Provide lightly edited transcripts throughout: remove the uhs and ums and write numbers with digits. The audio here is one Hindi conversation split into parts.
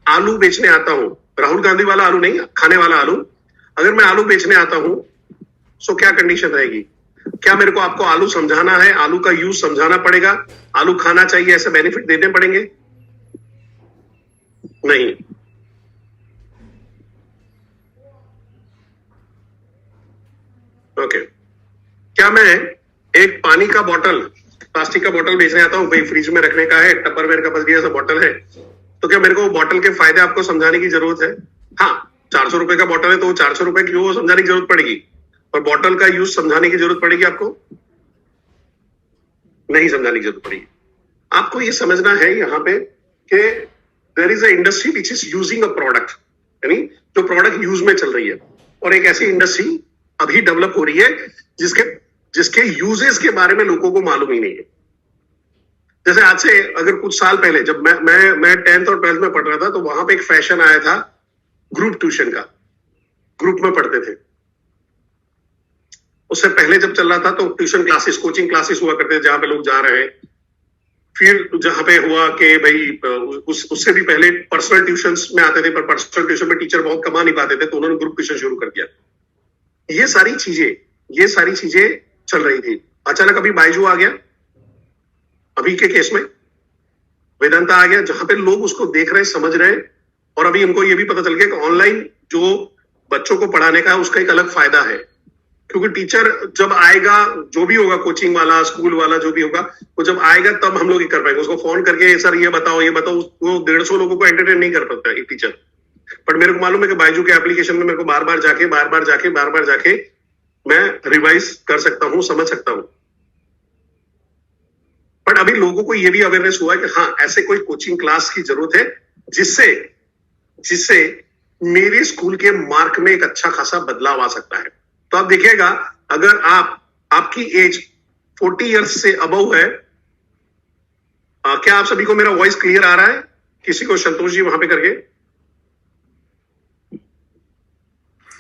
आलू बेचने आता हूं, राहुल गांधी वाला आलू नहीं, खाने वाला आलू, अगर मैं आलू बेचने आता हूं तो क्या कंडीशन रहेगी? क्या मेरे को आपको आलू समझाना है, आलू का यूज समझाना पड़ेगा, आलू खाना चाहिए ऐसे बेनिफिट देने पड़ेंगे? नहीं। ओके। क्या मैं एक पानी का बॉटल, प्लास्टिक का बॉटल बेचने आता हूं, भाई फ्रिज में रखने का है, टपरवेयर का बस दिया सा बॉटल है, तो क्या मेरे को बॉटल के फायदे आपको समझाने की जरूरत है? हाँ, 400 रुपए का बॉटल है तो 400 रुपए की वो समझाने की जरूरत पड़ेगी, और बॉटल का यूज समझाने की जरूरत पड़ेगी आपको? नहीं समझाने की जरूरत पड़ेगी। आपको ये समझना है यहाँ पे कि there is a industry which is using a product, यानी जो प्रोडक्ट यूज में चल रही है, और एक ऐसी इंडस्ट्री अभी डेवलप हो रही है जिसके जिसके यूजेस के बारे में लोगों को मालूम ही नहीं है। जैसे आज से अगर कुछ साल पहले जब मैं 10th और 12th में पढ़ रहा था, तो वहां पे एक फैशन आया था ग्रुप ट्यूशन का, ग्रुप में पढ़ते थे। उससे पहले जब चल रहा था तो ट्यूशन क्लासेस, कोचिंग क्लासेस हुआ करते थे जहां पे लोग जा रहे हैं। फिर जहां पे हुआ कि भाई उससे भी पहले पर्सनल ट्यूशंस में आते थे, पर पर्सनल ट्यूशन में टीचर बहुत कमा नहीं पाते थे, तो उन्होंने ग्रुप ट्यूशन शुरू कर दिया। ये सारी चीजें चल रही थी। अचानक अभी बायजू आ गया, अभी के केस में वेदांता आ गया, जहां पे लोग उसको देख रहे, समझ रहे, और अभी इनको ये भी पता चल गया कि ऑनलाइन जो बच्चों को पढ़ाने का है उसका एक अलग फायदा है, क्योंकि टीचर जब आएगा, जो भी होगा, कोचिंग वाला, स्कूल वाला, जो भी होगा, वो जब आएगा तब हम लोग ये कर पाएंगे। उसको फोन करके सर ये बताओ, वो 150 लोगों को एंटरटेन नहीं कर पाता एक टीचर। बट मेरे को मालूम है कि बायजू के एप्लीकेशन में मेरे को बार बार जाके मैं रिवाइज कर सकता हूं, समझ सकता हूं। बट अभी लोगों को ये भी अवेयरनेस हुआ है कि हाँ, ऐसे कोई कोचिंग क्लास की जरूरत है जिससे मेरे स्कूल के मार्क में एक अच्छा खासा बदलाव आ सकता है। तो आप देखिएगा, अगर आपकी एज 40 इयर्स से अबव है, क्या आप सभी को मेरा वॉइस क्लियर आ रहा है? किसी को संतोष जी वहां पे करके?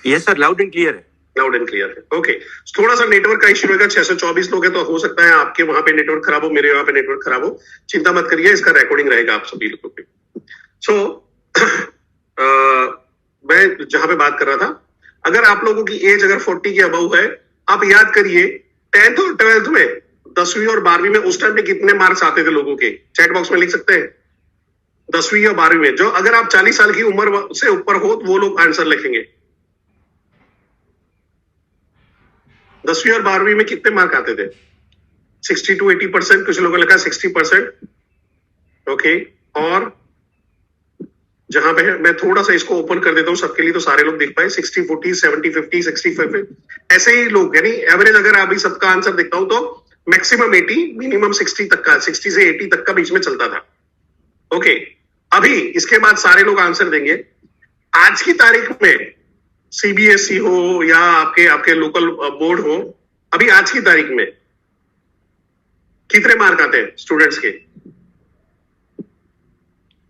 Yes sir, loud and clear है। लाउड एंड क्लियर है। ओके। थोड़ा सा नेटवर्क का इश्यू रहेगा, 624 लोग हैं तो हो सकता है आपके वहां पे नेटवर्क खराब हो, मेरे वहां पे नेटवर्क खराब हो। चिंता मत करिए, इसका रिकॉर्डिंग रहेगा आप सभी लोगों पे। मैं जहां पे बात कर रहा था, अगर आप लोगों की एज अगर 40 के अबव है, आप याद करिए 10th और 12th में, 10वीं और 12वीं में उस टाइम पे कितने मार्क्स आते थे लोगों के? चैट बॉक्स में लिख सकते हैं। 10वीं या 12वीं में, जो अगर आप 40 साल की उम्र से ऊपर हो तो वो लोग आंसर लिखेंगे। 10वीं और 12वीं में कितने मार्क आते थे? 60 to 80%, कुछ लोगों ने लिखा 60%। ओके। और जहां पे मैं थोड़ा सा इसको ओपन कर देता हूं सबके लिए तो सारे लोग देख पाए, 60-40, 70-50, 65, ऐसे ही लोग, यानी एवरेज अगर अभी सबका आंसर देखता हूं तो मैक्सिमम 80, मिनिमम 60 तक का, 60 से 80 तक का बीच में चलता था। ओके। अभी इसके बाद सारे लोग आंसर देंगे। आज की तारीख में सीबीएसई हो या आपके लोकल बोर्ड हो, अभी आज की तारीख में कितने मार्क आते हैं स्टूडेंट्स के?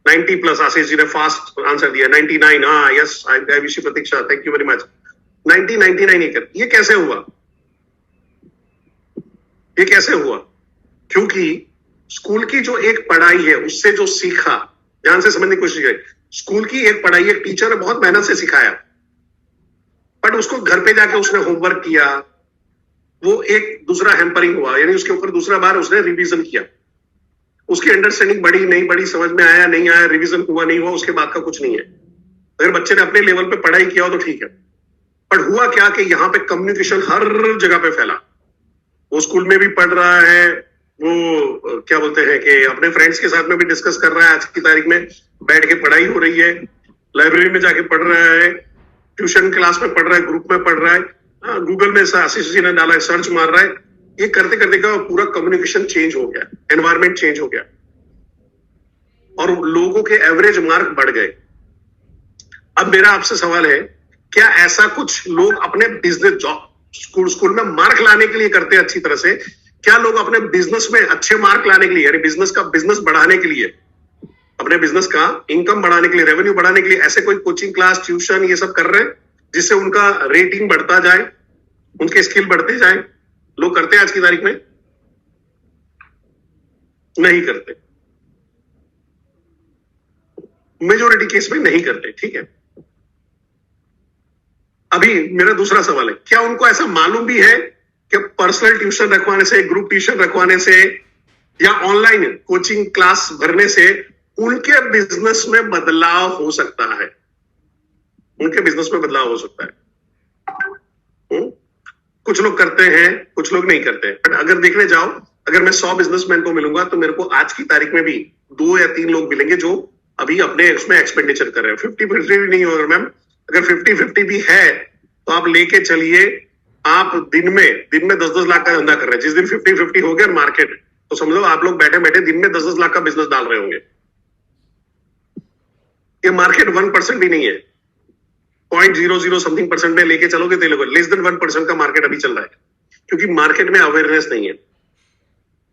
90 प्लस। आशीष जी ने फास्ट आंसर दिया, 99। हाँ, yes, I wish you Pratiksha, thank you very much. 99 ये कैसे हुआ? ये कैसे हुआ? क्योंकि स्कूल की जो एक पढ़ाई है, उससे जो सीखा, ध्यान से समझने की कोशिश करें। स्कूल की एक पढ़ाई, एक टीचर ने बहुत मेहनत से सिखाया, बट उसको घर पे जाके उसने होमवर्क किया, वो एक दूसरा हैम्परिंग हुआ, यानी उसके ऊपर दूसरा बार उसने रिवीजन किया। उसकी अंडरस्टैंडिंग बढ़ी नहीं बढ़ी, समझ में आया नहीं आया, रिवीजन हुआ नहीं हुआ, उसके बाद का कुछ नहीं है। अगर बच्चे ने अपने लेवल पे पढ़ाई किया हो तो ठीक है। पर हुआ क्या कि यहाँ पे कम्युनिकेशन हर जगह पे फैला। वो स्कूल में भी पढ़ रहा है, वो क्या बोलते हैं कि अपने फ्रेंड्स के साथ में भी डिस्कस कर रहा है, आज की तारीख में बैठ के पढ़ाई हो रही है, लाइब्रेरी में जाके पढ़ रहा है, ट्यूशन क्लास में पढ़ रहा है, ग्रुप में पढ़ रहा है, गूगल में आशीष जी ने डाला है, सर्च मार रहा है। ये करते करते का पूरा कम्युनिकेशन चेंज हो गया, एनवायरमेंट चेंज हो गया, और लोगों के एवरेज मार्क बढ़ गए। अब मेरा आपसे सवाल है, क्या ऐसा कुछ लोग अपने बिजनेस, जॉब, स्कूल में मार्क लाने के लिए करते हैं अच्छी तरह से? क्या लोग अपने बिजनेस में अच्छे मार्क लाने के लिए, यानी बिजनेस बढ़ाने के लिए, अपने बिजनेस का इनकम बढ़ाने के लिए, रेवेन्यू बढ़ाने के लिए ऐसे कोई कोचिंग क्लास, ट्यूशन ये सब कर रहे हैं जिससे उनका रेटिंग बढ़ता जाए, उनके स्किल बढ़ते जाए? लोग करते हैं आज की तारीख में? नहीं करते। मेजोरिटी केस में नहीं करते, ठीक है। अभी मेरा दूसरा सवाल है, क्या उनको ऐसा मालूम भी है कि पर्सनल ट्यूशन रखवाने से, ग्रुप ट्यूशन रखवाने से या ऑनलाइन कोचिंग क्लास भरने से उनके बिजनेस में बदलाव हो सकता है? उनके बिजनेस में बदलाव हो सकता है। कुछ लोग करते हैं, कुछ लोग नहीं करते। बट अगर देखने जाओ, अगर मैं 100 बिजनेसमैन को मिलूंगा तो मेरे को आज की तारीख में भी 2 या 3 लोग मिलेंगे जो अभी अपने उसमें एक्सपेंडिचर कर रहे हैं। 50-50 भी नहीं होगा मैम। अगर 50-50 भी है तो आप लेके चलिए, आप दिन में 10-10 लाख का धंधा कर रहे हैं। जिस दिन 50-50 हो गया मार्केट, तो समझो आप लोग बैठे बैठे दिन में 10-10 लाख का बिजनेस डाल रहे होंगे। ये मार्केट 1% भी नहीं है। 0.00 समथिंग परसेंट में लेके चलोगे तो लेस देन 1% का मार्केट अभी चल रहा है, क्योंकि मार्केट में अवेयरनेस नहीं है।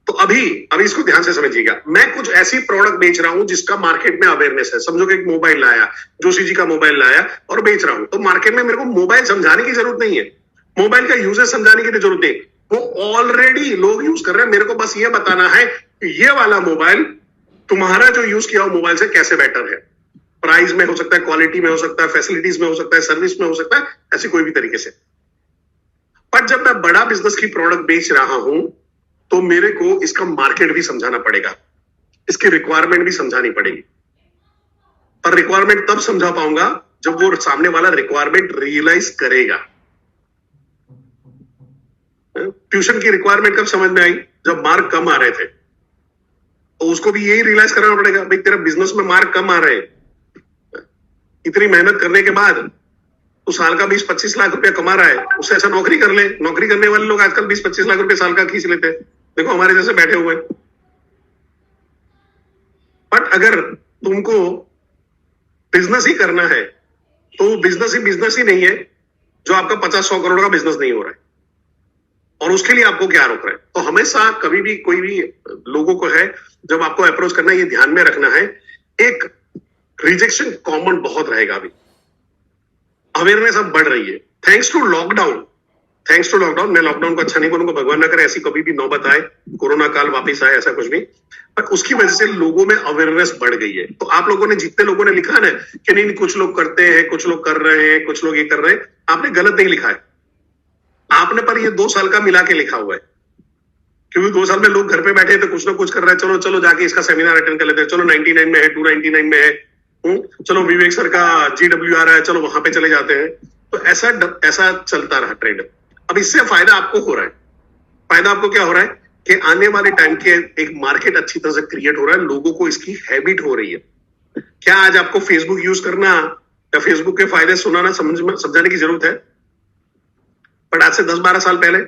तो अभी इसको ध्यान से समझिएगा। मैं कुछ ऐसी प्रोडक्ट बेच रहा हूं जिसका मार्केट में अवेयरनेस है। समझो कि एक मोबाइल लाया, जोशी जी का मोबाइल लाया और बेच रहा हूं, तो मार्केट में मेरे को मोबाइल समझाने की जरूरत नहीं है, मोबाइल का यूजेस समझाने की जरूरत नहीं। वो ऑलरेडी लोग यूज कर रहे हैं। मेरे को बस ये बताना है कि ये वाला मोबाइल तुम्हारा जो यूज किया हुआ मोबाइल से कैसे बेटर है। प्राइस में हो सकता है, क्वालिटी में हो सकता है, फैसिलिटीज में हो सकता है, सर्विस में हो सकता है, ऐसी कोई भी तरीके से। पर जब मैं बड़ा बिजनेस की प्रोडक्ट बेच रहा हूं तो मेरे को इसका मार्केट भी समझाना पड़ेगा, इसकी रिक्वायरमेंट भी समझानी पड़ेगी। पर रिक्वायरमेंट तब समझा पाऊंगा जब वो सामने वाला रिक्वायरमेंट रियलाइज करेगा। ट्यूशन की रिक्वायरमेंट कब समझ में आई? जब मार्क कम आ रहे थे, तो उसको भी यही रियलाइज करना पड़ेगा, भाई तेरा बिजनेस में मार्क कम आ रहे हैं, इतनी मेहनत करने के बाद तो साल का 20-25 लाख रुपया कमा रहा है, उससे ऐसा नौकरी कर ले। नौकरी करने वाले लोग आजकल 20-25 लाख रुपए साल का खींच लेते हैं, देखो हमारे जैसे बैठे हुए हैं। बट अगर तुमको बिजनेस ही करना है तो बिजनेस ही नहीं है जो आपका 50-100 करोड़ का बिजनेस नहीं हो रहा है, और उसके लिए आपको क्या रोक रहा है। तो हमेशा कभी भी कोई भी लोगों को है जब आपको अप्रोच करना है, ये ध्यान में रखना है, एक रिजेक्शन कॉमन बहुत रहेगा। अभी अवेयरनेस अब बढ़ रही है थैंक्स टू लॉकडाउन। मैं लॉकडाउन को अच्छा नहीं बोलूंगा, भगवान ना करे ऐसी कभी भी नौबत आए, कोरोना काल वापस आए, ऐसा कुछ नहीं। पर उसकी वजह से लोगों में अवेयरनेस बढ़ गई है। तो आप लोगों ने, जितने लोगों ने लिखा ना कि नहीं कुछ लोग करते हैं, कुछ लोग कर रहे हैं, कुछ लोग ये कर रहे हैं, आपने गलत नहीं लिखा है। आपने पर ये 2 साल का मिला के लिखा हुआ है, क्योंकि 2 साल में लोग घर पे बैठे थे, कुछ ना कुछ कर रहे हैं। चलो जाके इसका सेमिनार अटेंड कर लेते हैं, चलो 99 में है, 299 में है, चलो विवेक सर का GW आ रहा है, चलो वहां पे चले जाते हैं। तो ऐसा चलता रहा ट्रेंड। अब इससे फायदा आपको हो रहा है। फायदा आपको क्या हो रहा है कि आने वाले टाइम के एक मार्केट अच्छी तरह से क्रिएट हो रहा है, लोगों को इसकी हैबिट हो रही है। क्या आज आपको फेसबुक यूज करना या फेसबुक के फायदे सुनाना समझाने की जरूरत है? बट आज से 10-12 साल पहले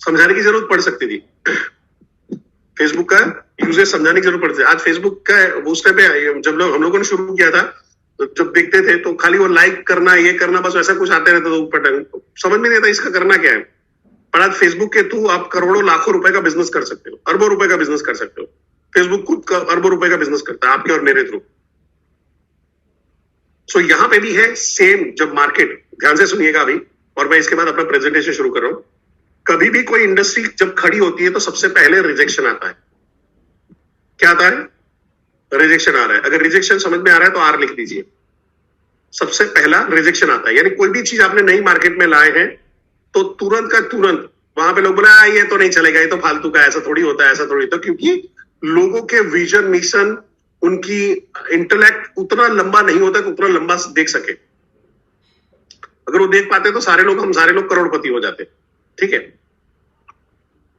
समझाने की जरूरत पड़ सकती थी। फेसबुक का यूजेस समझाने की जरूरत पड़ती है। आज फेसबुक का उस टाइम पे जब हम लोगों ने शुरू किया था, तो जब देखते थे तो खाली वो लाइक करना, ये करना, बस ऐसा कुछ आते रहता था ऊपर, समझ में नहीं आता इसका करना क्या है। पर आज फेसबुक के थ्रू आप करोड़ों लाखों रुपए का बिजनेस कर सकते हो, अरबों रुपए का बिजनेस कर सकते हो। फेसबुक खुद का अरबों रुपए का बिजनेस करता है आपके और मेरे थ्रू। सो यहां पे भी है सेम। जब मार्केट, ध्यान से सुनिएगा अभी, और मैं इसके बाद अपना प्रेजेंटेशन शुरू कर रहा हूं। कभी भी कोई इंडस्ट्री जब खड़ी होती है तो सबसे पहले रिजेक्शन आता है। क्या आता है? रिजेक्शन आ रहा है। अगर रिजेक्शन समझ में आ रहा है तो R लिख दीजिए। सबसे पहला रिजेक्शन आता है, यानी कोई भी चीज आपने नई मार्केट में लाए हैं तो तुरंत का तुरंत वहां पे लोग बोला ये तो नहीं चलेगा, ये तो फालतू का, ऐसा थोड़ी होता है, ऐसा थोड़ी होता है। क्योंकि लोगों के विजन, मिशन, उनकी इंटेलेक्ट उतना लंबा नहीं होता कि उतना लंबा देख सके। अगर वो देख पाते तो हम सारे लोग करोड़पति हो जाते। ठीक है,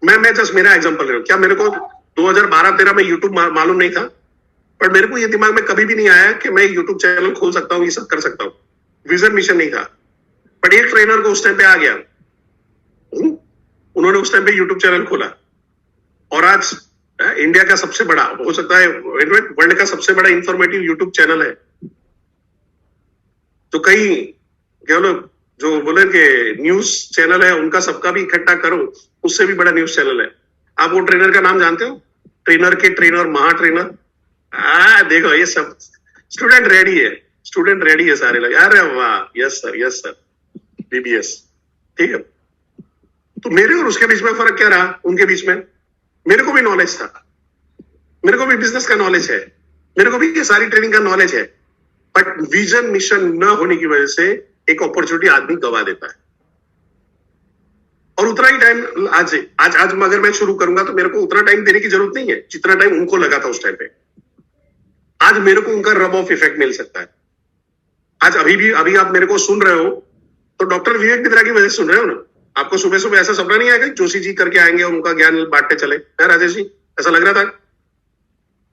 मैं जस्ट मेरा एग्जांपल ले रहा हूं। क्या मेरे को 2012-13 में यूट्यूब मालूम नहीं था? पर मेरे को ये दिमाग में कभी भी नहीं आया कि मैं यूट्यूब चैनल खोल सकता हूँ, ये सब कर सकता हूँ। विजन मिशन नहीं था। बट एक ट्रेनर को उस टाइम पे आ गया, उन्होंने उस टाइम पे यूट्यूब चैनल खोला, और आज इंडिया का सबसे बड़ा, हो सकता है वर्ल्ड का सबसे बड़ा इंफॉर्मेटिव यूट्यूब चैनल है। तो कई जो बोले कि न्यूज चैनल है उनका सबका भी इकट्ठा करो, उससे भी बड़ा न्यूज चैनल है। आप वो ट्रेनर का नाम जानते हो? ट्रेनर के ट्रेनर, महा ट्रेनर। देखो ये सब स्टूडेंट रेडी है सारे लोग। अरे वाह, यस सर, BBS। ठीक है, तो मेरे और उसके बीच में फर्क क्या रहा? उनके बीच में मेरे को भी नॉलेज था, मेरे को भी बिजनेस का नॉलेज है, मेरे को भी ये सारी ट्रेनिंग का नॉलेज है, बट विजन मिशन न होने की वजह से एक अपॉर्चुनिटी आदमी गवा देता है। और उतना ही टाइम आज अगर मैं शुरू करूंगा तो मेरे को उतना टाइम देने की जरूरत नहीं है जितना टाइम उनको लगा था उस टाइम पे। आज मेरे को उनका रब ऑफ इफेक्ट मिल सकता है। आज अभी आप मेरे को सुन रहे हो तो डॉक्टर विवेक बिंद्रा की वजह से सुन रहे हो ना। आपको सुबह सुबह ऐसा सपना नहीं आएगा जोशी जी करके आएंगे और उनका ज्ञान बांटते चले? है राजेश जी, ऐसा लग रहा था?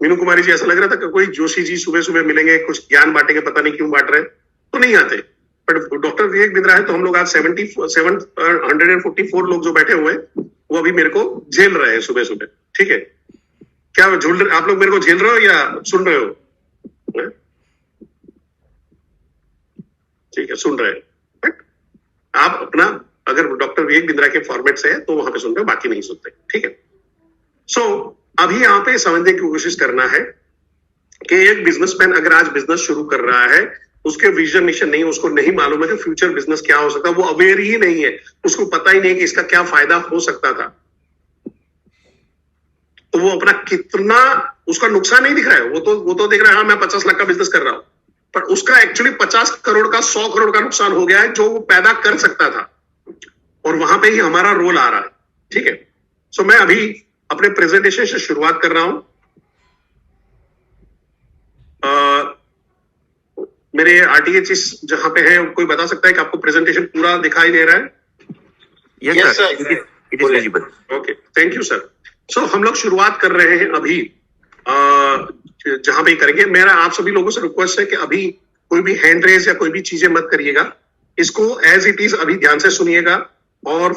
मीनू कुमारी जी, ऐसा लग रहा था कि कोई जोशी जी सुबह सुबह मिलेंगे, कुछ ज्ञान बांटेंगे, पता नहीं क्यों बांट रहे? तो नहीं आते। बट डॉक्टर विवेक बिंद्रा है तो हम लोग आज 144 लोग जो बैठे हुए हैं वो अभी मेरे को झेल रहे हैं सुबह सुबह। ठीक है, क्या आप लोग मेरे को झेल रहे हो या सुन रहे हो? ठीक है, सुन रहे हैं। बट आप अपना अगर डॉक्टर विवेक बिंद्रा के फॉर्मेट से है तो वहां पे सुन रहे हो, बाकी नहीं सुनते। ठीक है, सो अभी यहां पे समझने की कोशिश करना है कि एक बिजनेसमैन अगर आज बिजनेस शुरू कर रहा है, उसके विजन मिशन नहीं, उसको नहीं मालूम है कि फ्यूचर बिजनेस क्या हो सकता है, वो अवेयर ही नहीं है, उसको पता ही नहीं कि इसका क्या फायदा हो सकता था, तो वो अपना कितना, उसका नुकसान नहीं दिख रहा है। वो तो देख रहा है हाँ मैं 50 लाख का बिजनेस कर रहा हूं, पर उसका एक्चुअली 50 करोड़ का 100 करोड़ का नुकसान हो गया है जो वो पैदा कर सकता था। और वहां पे ही हमारा रोल आ रहा है। ठीक है, सो मैं अभी अपने प्रेजेंटेशन से शुरुआत कर रहा हूं। मेरे आरटीएच जहां पे है, कोई बता सकता है कि आपको प्रेजेंटेशन पूरा दिखाई दे रहा है? Yes sir, it is visible. Okay, thank you sir. So हम लोग शुरुआत कर रहे हैं अभी जहां पे करेंगे। मेरा आप सभी लोगों से रिक्वेस्ट है कि अभी कोई भी हैंड रेज या कोई भी चीजें मत करिएगा, इसको एज इट इज अभी ध्यान से सुनिएगा। और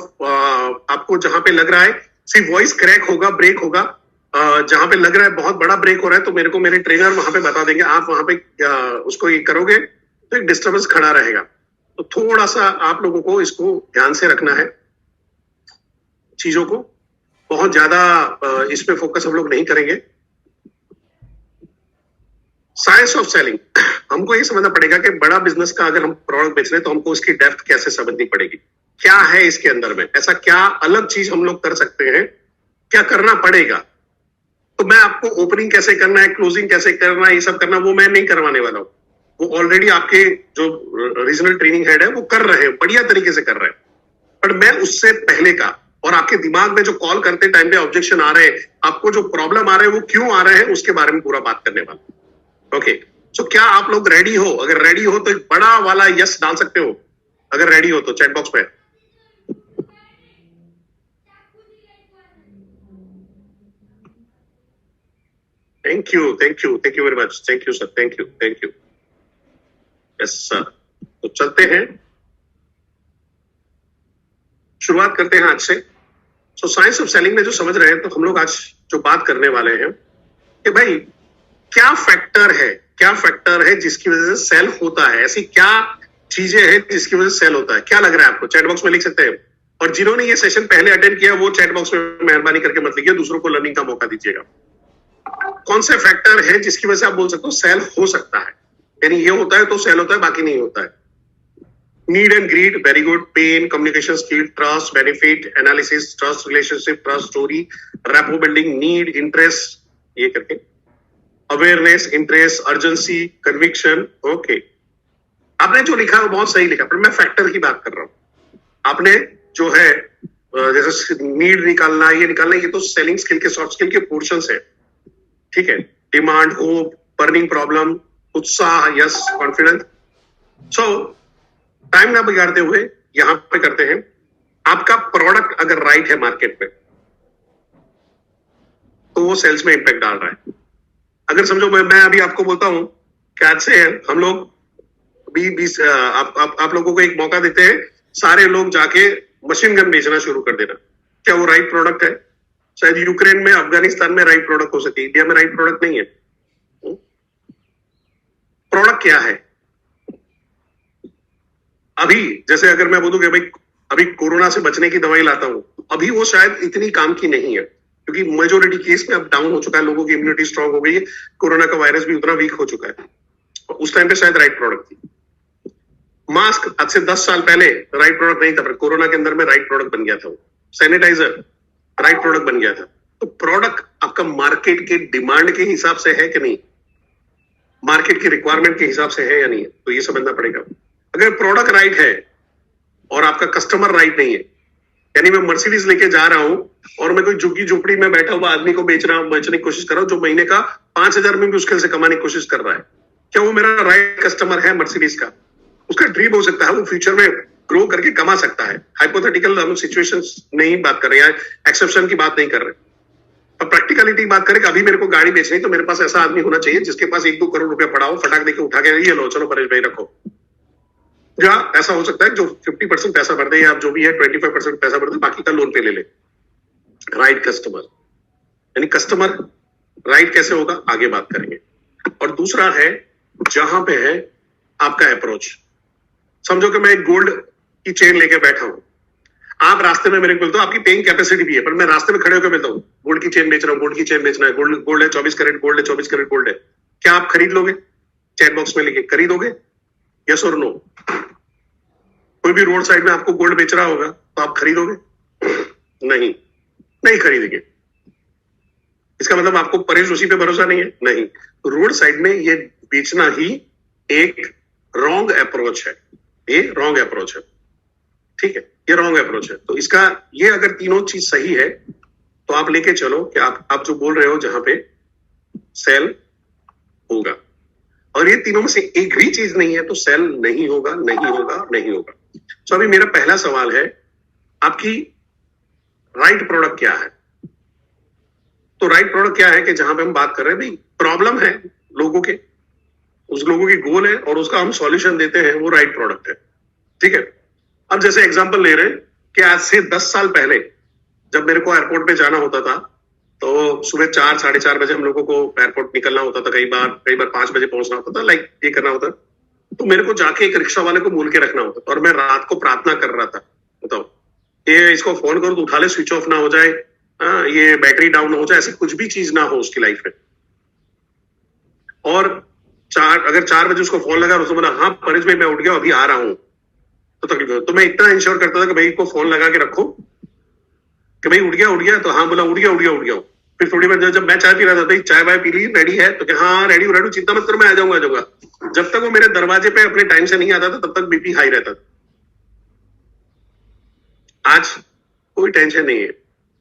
आपको जहां पे लग रहा है सिर्फ वॉइस क्रैक होगा, ब्रेक होगा, जहां पे लग रहा है बहुत बड़ा ब्रेक हो रहा है तो मेरे को मेरे ट्रेनर वहां पे बता देंगे। आप वहां पे उसको ये करोगे तो एक डिस्टर्बेंस खड़ा रहेगा, तो थोड़ा सा आप लोगों को इसको ध्यान से रखना है। चीजों को बहुत ज्यादा इस पे फोकस हम लोग नहीं करेंगे। साइंस ऑफ सेलिंग, हमको ये समझना पड़ेगा कि बड़ा बिजनेस का अगर हम प्रोडक्ट बेच रहे हैं तो हमको उसकी डेप्थ कैसे समझनी पड़ेगी, क्या है इसके अंदर में, ऐसा क्या अलग चीज हम लोग कर सकते हैं, क्या करना पड़ेगा। तो मैं आपको ओपनिंग कैसे करना है, क्लोजिंग कैसे करना है, ये सब करना वो मैं नहीं करवाने वाला हूं। वो ऑलरेडी आपके जो रीजनल ट्रेनिंग हेड है वो कर रहे हैं, बढ़िया तरीके से कर रहे हैं। पर मैं उससे पहले का, और आपके दिमाग में जो कॉल करते टाइम पे ऑब्जेक्शन आ रहे हैं, आपको जो प्रॉब्लम आ रहे हैं वो क्यों आ रहे हैं, उसके बारे में पूरा बात करने वाला। ओके, सो क्या आप लोग रेडी हो? अगर रेडी हो तो एक बड़ा वाला यस डाल सकते हो, अगर रेडी हो तो चैट बॉक्स पे। Thank you very much, thank you sir, thank you. Yes sir, तो चलते हैं, शुरुआत करते हैं आज से। सो साइंस ऑफ सेलिंग में जो समझ रहे हैं, तो हम लोग आज जो बात करने वाले हैं कि भाई क्या फैक्टर है जिसकी वजह से सेल होता है, ऐसी क्या चीजें हैं जिसकी वजह से सेल होता है। क्या लग रहा है आपको? चैट बॉक्स में लिख सकते हैं। और जिन्होंने ये सेशन पहले अटेंड किया वो चैट बॉक्स में मेहरबानी करके मत लिखिए, दूसरों को लर्निंग का मौका दीजिएगा। कौन से फैक्टर है जिसकी वजह से आप बोल सकते हो सेल हो सकता है, यानी ये होता है तो सेल होता है, बाकी नहीं होता है। Need and greed, very good. Pain, communication skill, trust, benefit, analysis, trust relationship, trust story, rapport building, need, interest, ये करके awareness, interest, urgency, conviction. Okay, आपने जो लिखा वो बहुत सही लिखा, पर मैं फैक्टर की बात कर रहा हूं। आपने जो है जैसे नीड निकालना, ये निकालना, ये तो सेलिंग स्किल के, सॉफ्ट स्किल के पोर्शन है। ठीक है, डिमांड, होप, बर्निंग प्रॉब्लम, उत्साह, यस, कॉन्फिडेंस। सो टाइम ना बिगाड़ते हुए यहां पे करते हैं। आपका प्रोडक्ट अगर राइट है मार्केट में तो वो सेल्स में इंपैक्ट डाल रहा है। अगर समझो मैं अभी आपको बोलता हूं कि आज से हम लोग आप लोगों को एक मौका देते हैं, सारे लोग जाके मशीन गन बेचना शुरू कर देना। क्या वो राइट प्रोडक्ट है? शायद यूक्रेन में, अफगानिस्तान में राइट प्रोडक्ट हो सकती है, इंडिया में राइट प्रोडक्ट नहीं है। प्रोडक्ट क्या है? अभी जैसे अगर मैं बोलूं कि भाई अभी कोरोना से बचने की दवाई लाता हूं, अभी वो शायद इतनी काम की नहीं है, क्योंकि मेजोरिटी केस में अब डाउन हो चुका है, लोगों की इम्यूनिटी स्ट्रांग हो गई है, कोरोना का वायरस भी उतना वीक हो चुका है। उस टाइम पे शायद राइट प्रोडक्ट थी। मास्क आज से 10 साल पहले राइट प्रोडक्ट नहीं था, पर कोरोना के अंदर में राइट प्रोडक्ट बन गया था। वो सैनिटाइजर राइट प्रोडक्ट बन गया था। तो प्रोडक्ट आपका मार्केट के डिमांड के हिसाब से है कि नहीं? मार्केट की रिक्वायरमेंट के हिसाब से है या नहीं है, तो ये समझना पड़ेगा। अगर प्रोडक्ट राइट है और आपका कस्टमर राइट नहीं है, यानी मैं मर्सिडीज लेके जा रहा हूं और मैं कोई झुग्गी झोपड़ी में बैठा हुआ आदमी को बेचने की कोशिश कर रहा हूं जो महीने का 5,000 में भी मुश्किल से कमाने की कोशिश कर रहा है, क्या वो मेरा राइट कस्टमर है मर्सिडीज का? उसका ड्रीम हो सकता है, वो फ्यूचर में ग्रो करके कमा सकता है। हाइपोथेटिकल हम सिचुएशंस नहीं बात कर रहे हैं, एक्सेप्शन की बात नहीं कर रहे। अब प्रैक्टिकलिटी की बात करें कि अभी मेरे को गाड़ी बेचनी, तो मेरे पास ऐसा आदमी होना चाहिए जिसके पास 1-2 करोड़ रुपया पड़ा हो, फटाक देके उठा के ये लो, चलो परेश भाई रखो। या ऐसा हो सकता है जो 50% पैसा भर दे, या जो भी है 25% पैसा भर दे, बाकी का लोन पे ले ले। राइट कस्टमर, यानी कस्टमर राइट कैसे होगा आगे बात करेंगे। और दूसरा है जहां पे है आपका अप्रोच। समझो कि मैं एक गोल्ड की चेन लेके बैठा हूं, आप रास्ते में मेरे को बोलते हो आपकी पेइंग कैपेसिटी भी है, पर मैं रास्ते में खड़े होकर बोलता हूँ गोल्ड की चेन बेच रहा हूँ, गोल्ड की चेन बेचना है, गोल्ड है 24 कैरेट गोल्ड है, 24 कैरेट गोल्ड है, क्या आप खरीद लोगे? चैट बॉक्स में लिखे खरीदोगे, यस और नो? कोई भी रोड साइड में आपको गोल्ड बेच रहा होगा तो आप खरीदोगे? नहीं खरीदेंगे। इसका मतलब आपको परेश जोशी पे भरोसा नहीं है? नहीं। रोड साइड में ये बेचना ही एक रॉन्ग अप्रोच है, ये रॉन्ग अप्रोच है, ठीक है, ये रॉन्ग अप्रोच है। तो इसका ये अगर तीनों चीज सही है तो आप लेके चलो कि आप जो बोल रहे हो जहां पे सेल होगा, और ये तीनों में से एक भी चीज नहीं है तो सेल नहीं होगा, नहीं होगा, नहीं होगा। तो अभी मेरा पहला सवाल है, आपकी राइट प्रोडक्ट क्या है? तो राइट प्रोडक्ट क्या है कि जहां पे हम बात कर रहे हैं भाई प्रॉब्लम है लोगों के, उस लोगों की गोल है और उसका हम सॉल्यूशन देते हैं, वो राइट प्रोडक्ट है, ठीक है। अब जैसे एग्जांपल ले रहे हैं कि आज से 10 साल पहले जब मेरे को एयरपोर्ट पे जाना होता था तो सुबह 4 साढ़े 4 बजे हम लोगों को एयरपोर्ट निकलना होता था, कई बार 5 बजे पहुंचना होता था, लाइक ये करना होता। तो मेरे को जाके एक रिक्शा वाले को बोल के रखना होता था, और मैं रात को प्रार्थना कर रहा था, बताओ ये इसको फोन करो तो उठा ले, स्विच ऑफ ना हो जाए, ये बैटरी डाउन हो जाए, ऐसी कुछ भी चीज ना हो उसकी लाइफ में। और अगर 4 बजे उसको फोन लगा, उसको बोला हाँ परेश भाई मैं उठ गया अभी आ रहा हूं, तो तकलीफ हो। तो मैं इतना इंश्योर करता था कि भाई को फोन लगा के रखो कि भाई उठ गया, तो हाँ बोला उठ गया। फिर थोड़ी बार जब मैं चाय पी रहा था, भाई चाय वाय पी ली, रेडी है? तो हाँ रेडी चिंता मत करो मैं आ जाऊंगा। जब तक वो मेरे दरवाजे पे अपने टाइम से नहीं आता था तब तक बीपी हाई रहता था। आज कोई टेंशन नहीं है,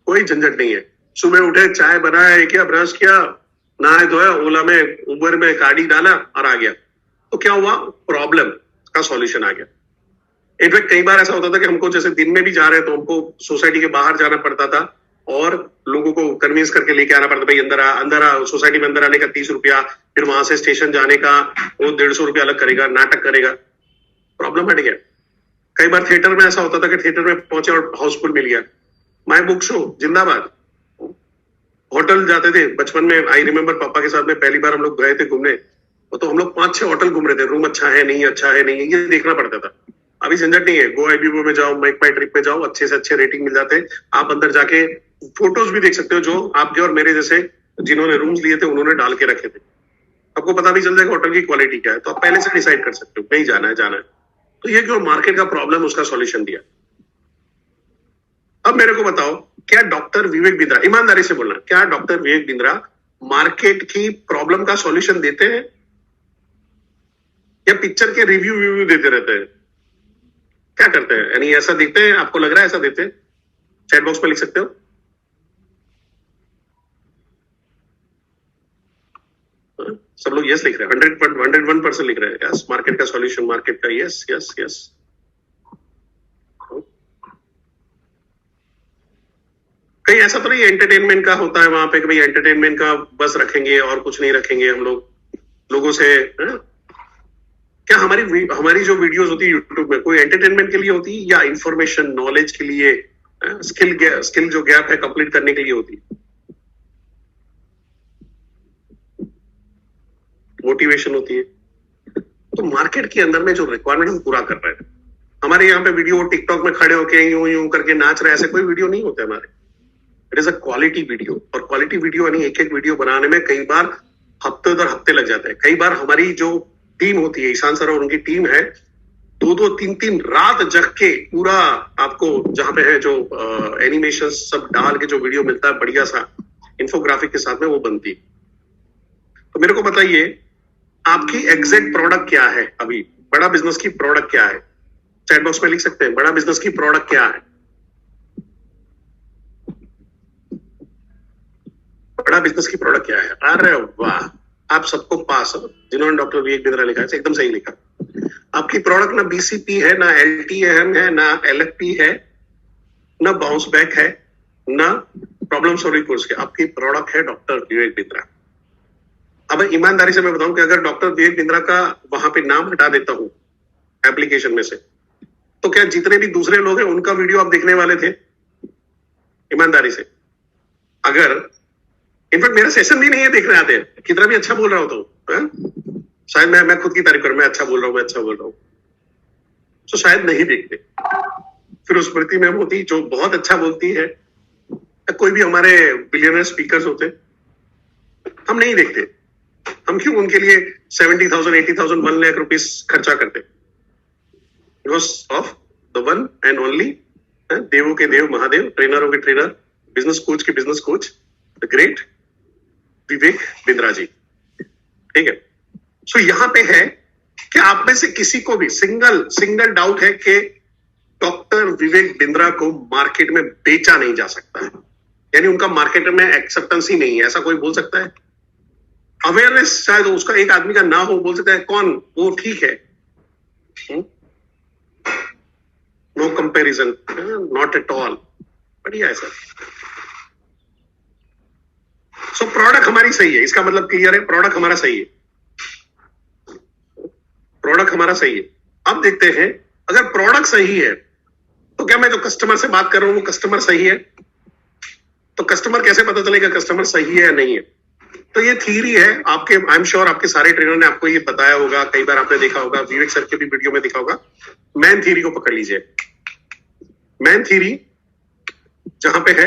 कोई झंझट नहीं है। सुबह उठे, चाय बनाया, क्या ब्रश किया, नहाए धोया, ओला में उबर में गाड़ी डाला और आ गया। तो क्या हुआ? प्रॉब्लम का सॉल्यूशन आ गया। इनफैक्ट कई बार ऐसा होता था कि हमको जैसे दिन में भी जा रहे हैं तो हमको सोसाइटी के बाहर जाना पड़ता था और लोगों को कन्विंस करके लेके आना पड़ता, भाई अंदर आ, सोसाइटी में अंदर आने का 30 रुपया, फिर वहां से स्टेशन जाने का वो 150 रुपया अलग करेगा, नाटक करेगा। प्रॉब्लम हट गया। कई बार थिएटर में ऐसा होता था कि थिएटर में पहुंचे और हाउसफुल मिल गया। माय बुक शो जिंदाबाद। होटल जाते थे बचपन में, आई रिमेम्बर पापा के साथ में पहली बार हम लोग गए थे घूमने, तो हम लोग 5-6 होटल घूम रहे थे, रूम अच्छा है नहीं, अच्छा है नहीं, ये देखना पड़ता था। अभी झंझट नहीं है, गो आईबीबो में जाओ, मेक माई ट्रिप में जाओ, अच्छे से अच्छे रेटिंग मिल जाते हैं। आप अंदर जाके फोटोज भी देख सकते हो जो आपके और मेरे जैसे जिन्होंने रूम्स लिए थे उन्होंने डाल के रखे थे। आपको पता भी चल जाएगा होटल की क्वालिटी क्या है, तो आप पहले से डिसाइड कर सकते हो नहीं जाना है। तो ये जो मार्केट का प्रॉब्लम, उसका सॉल्यूशन दिया। अब मेरे को बताओ, क्या डॉक्टर विवेक बिंद्रा, ईमानदारी से बोलना, क्या डॉक्टर विवेक बिंद्रा मार्केट की प्रॉब्लम का सॉल्यूशन देते हैं या पिक्चर के रिव्यू देते रहते हैं? क्या करते हैं? यानी ऐसा देखते हैं, आपको लग रहा है ऐसा देते हैं? चैट बॉक्स में लिख सकते हो। सब लोग यस लिख रहे हैं, 101% लिख रहे हैं यस। मार्केट का सॉल्यूशन, मार्केट का यस यस यस। कहीं ऐसा तो नहीं एंटरटेनमेंट का होता है वहां पे कि भाई एंटरटेनमेंट का बस रखेंगे और कुछ नहीं रखेंगे हम लोगों से, है? क्या हमारी जो वीडियोस होती है यूट्यूब में, कोई एंटरटेनमेंट के लिए होती है या इंफॉर्मेशन नॉलेज के लिए, स्किल जो गैप है कंप्लीट करने के लिए होती है, मोटिवेशन होती है? तो मार्केट के अंदर में जो रिक्वायरमेंट हम पूरा कर रहे हैं, हमारे यहाँ पे वीडियो टिकटॉक में खड़े होके यूं करके नाच रहे, ऐसे कोई वीडियो नहीं होते हमारे। It is a quality video, और क्वालिटी वीडियो यानी एक वीडियो बनाने में कई बार हफ्ते लग जाते हैं। कई बार हमारी जो टीम होती है, ईशान सर और उनकी टीम है, 2-2, 3-3 रात जग के पूरा आपको जहां पे है जो एनिमेशन सब डाल के जो वीडियो मिलता है बढ़िया सा इंफोग्राफिक के साथ में, वो बनती है। तो मेरे को बताइए आपकी एग्जैक्ट प्रोडक्ट क्या है? अभी बड़ा बिजनेस की प्रोडक्ट क्या है? चैट बॉक्स में लिख सकते हैं, बड़ा बिजनेस की प्रोडक्ट क्या है? बड़ा बिजनेस की प्रोडक्ट क्या है? अरे वाह, आप सबको पास हो जिन्होंने डॉक्टर विवेक बिंद्रा लिखा है, एकदम सही लिखा। आपकी प्रोडक्ट ना बीसीपी है, ना एलटीएम है, ना एलएफपी है, ना बाउंस बैक है, ना प्रॉब्लम सॉल्विंग कोर्स है। आपकी प्रोडक्ट है डॉक्टर विवेक बिंद्रा। अब ईमानदारी से मैं बताऊं कि अगर डॉक्टर विवेक बिंद्रा का वहां पे नाम हटा देता हूं एप्लीकेशन में से, तो क्या जितने भी दूसरे लोग हैं उनका वीडियो आप देखने वाले थे? ईमानदारी से अगर, इनफैक्ट मेरा सेशन भी नहीं है देखने आते हैं, कितना भी अच्छा बोल रहा हो तो शायद मैं खुद की तारीफ करूं, मैं अच्छा बोल रहा हूं, मैं अच्छा बोल रहा हूं, तो शायद नहीं देखते। फिर उस स्मृति मैम होती जो बहुत अच्छा बोलती है, कोई भी हमारे बिलियनर स्पीकर्स होते, हम नहीं देखते। हम क्यों उनके लिए 70,000 80,000 1 लाख रुपीस खर्चा करते? Because of the one and only देवों के देव महादेव, ट्रेनरों के ट्रेनर, बिजनेस कोच के business coach, the great Vivek Bindra ji. ठीक है, सो यहां पे है कि आप में से किसी को भी सिंगल डाउट है कि डॉक्टर विवेक बिंद्रा को मार्केट में बेचा नहीं जा सकता है, यानी उनका मार्केट में एक्सेप्टेंस ही नहीं है, ऐसा कोई बोल सकता है? अवेयरनेस शायद उसका एक आदमी का ना हो, बोल सकता है कौन, वो ठीक है, no comparison, not at all, बढ़िया है सर। सो प्रोडक्ट हमारी सही है, इसका मतलब क्लियर है, प्रोडक्ट हमारा सही है, प्रोडक्ट हमारा सही है। अब देखते हैं, अगर प्रोडक्ट सही है तो क्या मैं जो कस्टमर से बात कर रहा हूं वो कस्टमर सही है? तो कस्टमर कैसे पता चलेगा कस्टमर सही है या नहीं है? तो ये थ्योरी है आपके, आई एम श्योर आपके सारे ट्रेनर ने आपको ये बताया होगा, कई बार आपने देखा होगा, विवेक सर के भी वीडियो में देखा होगा। मैन थ्योरी को पकड़ लीजिए। मैन थ्योरी जहां पे है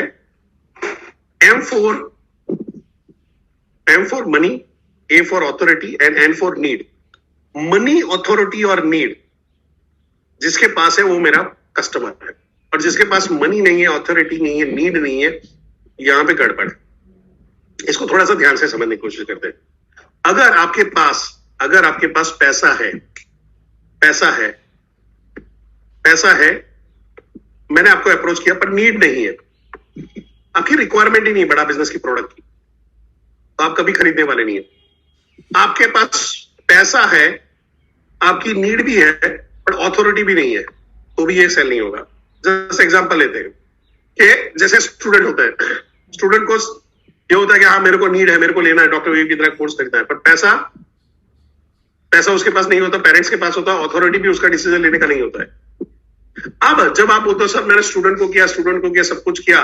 M for money, A for authority and N for need. Money, authority और नीड जिसके पास है वो मेरा कस्टमर है, और जिसके पास मनी नहीं है, ऑथोरिटी नहीं है, नीड नहीं है, यहां पे गड़बड़ है। इसको थोड़ा सा ध्यान से समझने की कोशिश करते हैं। अगर आपके पास पैसा है, मैंने आपको अप्रोच किया पर नीड नहीं है, आपकी रिक्वायरमेंट ही नहीं है बड़ा बिजनेस की प्रोडक्ट की, तो आप कभी खरीदने वाले नहीं है। आपके पास पैसा है, आपकी नीड भी है पर ऑथोरिटी भी नहीं है, तो भी ये सेल नहीं होगा। जैसे एग्जांपल लेते हैं कि जैसे स्टूडेंट होता है, स्टूडेंट को ये होता है कि हाँ मेरे को नीड है, मेरे को लेना है, डॉक्टर विवेक बिंद्रा कोर्स खरीदना है, पर पैसा उसके पास नहीं होता, पेरेंट्स के पास होता है, ऑथोरिटी भी उसका डिसीजन लेने का नहीं होता है। अब जब आप बोलते हो सर मैंने स्टूडेंट को किया, सब कुछ किया,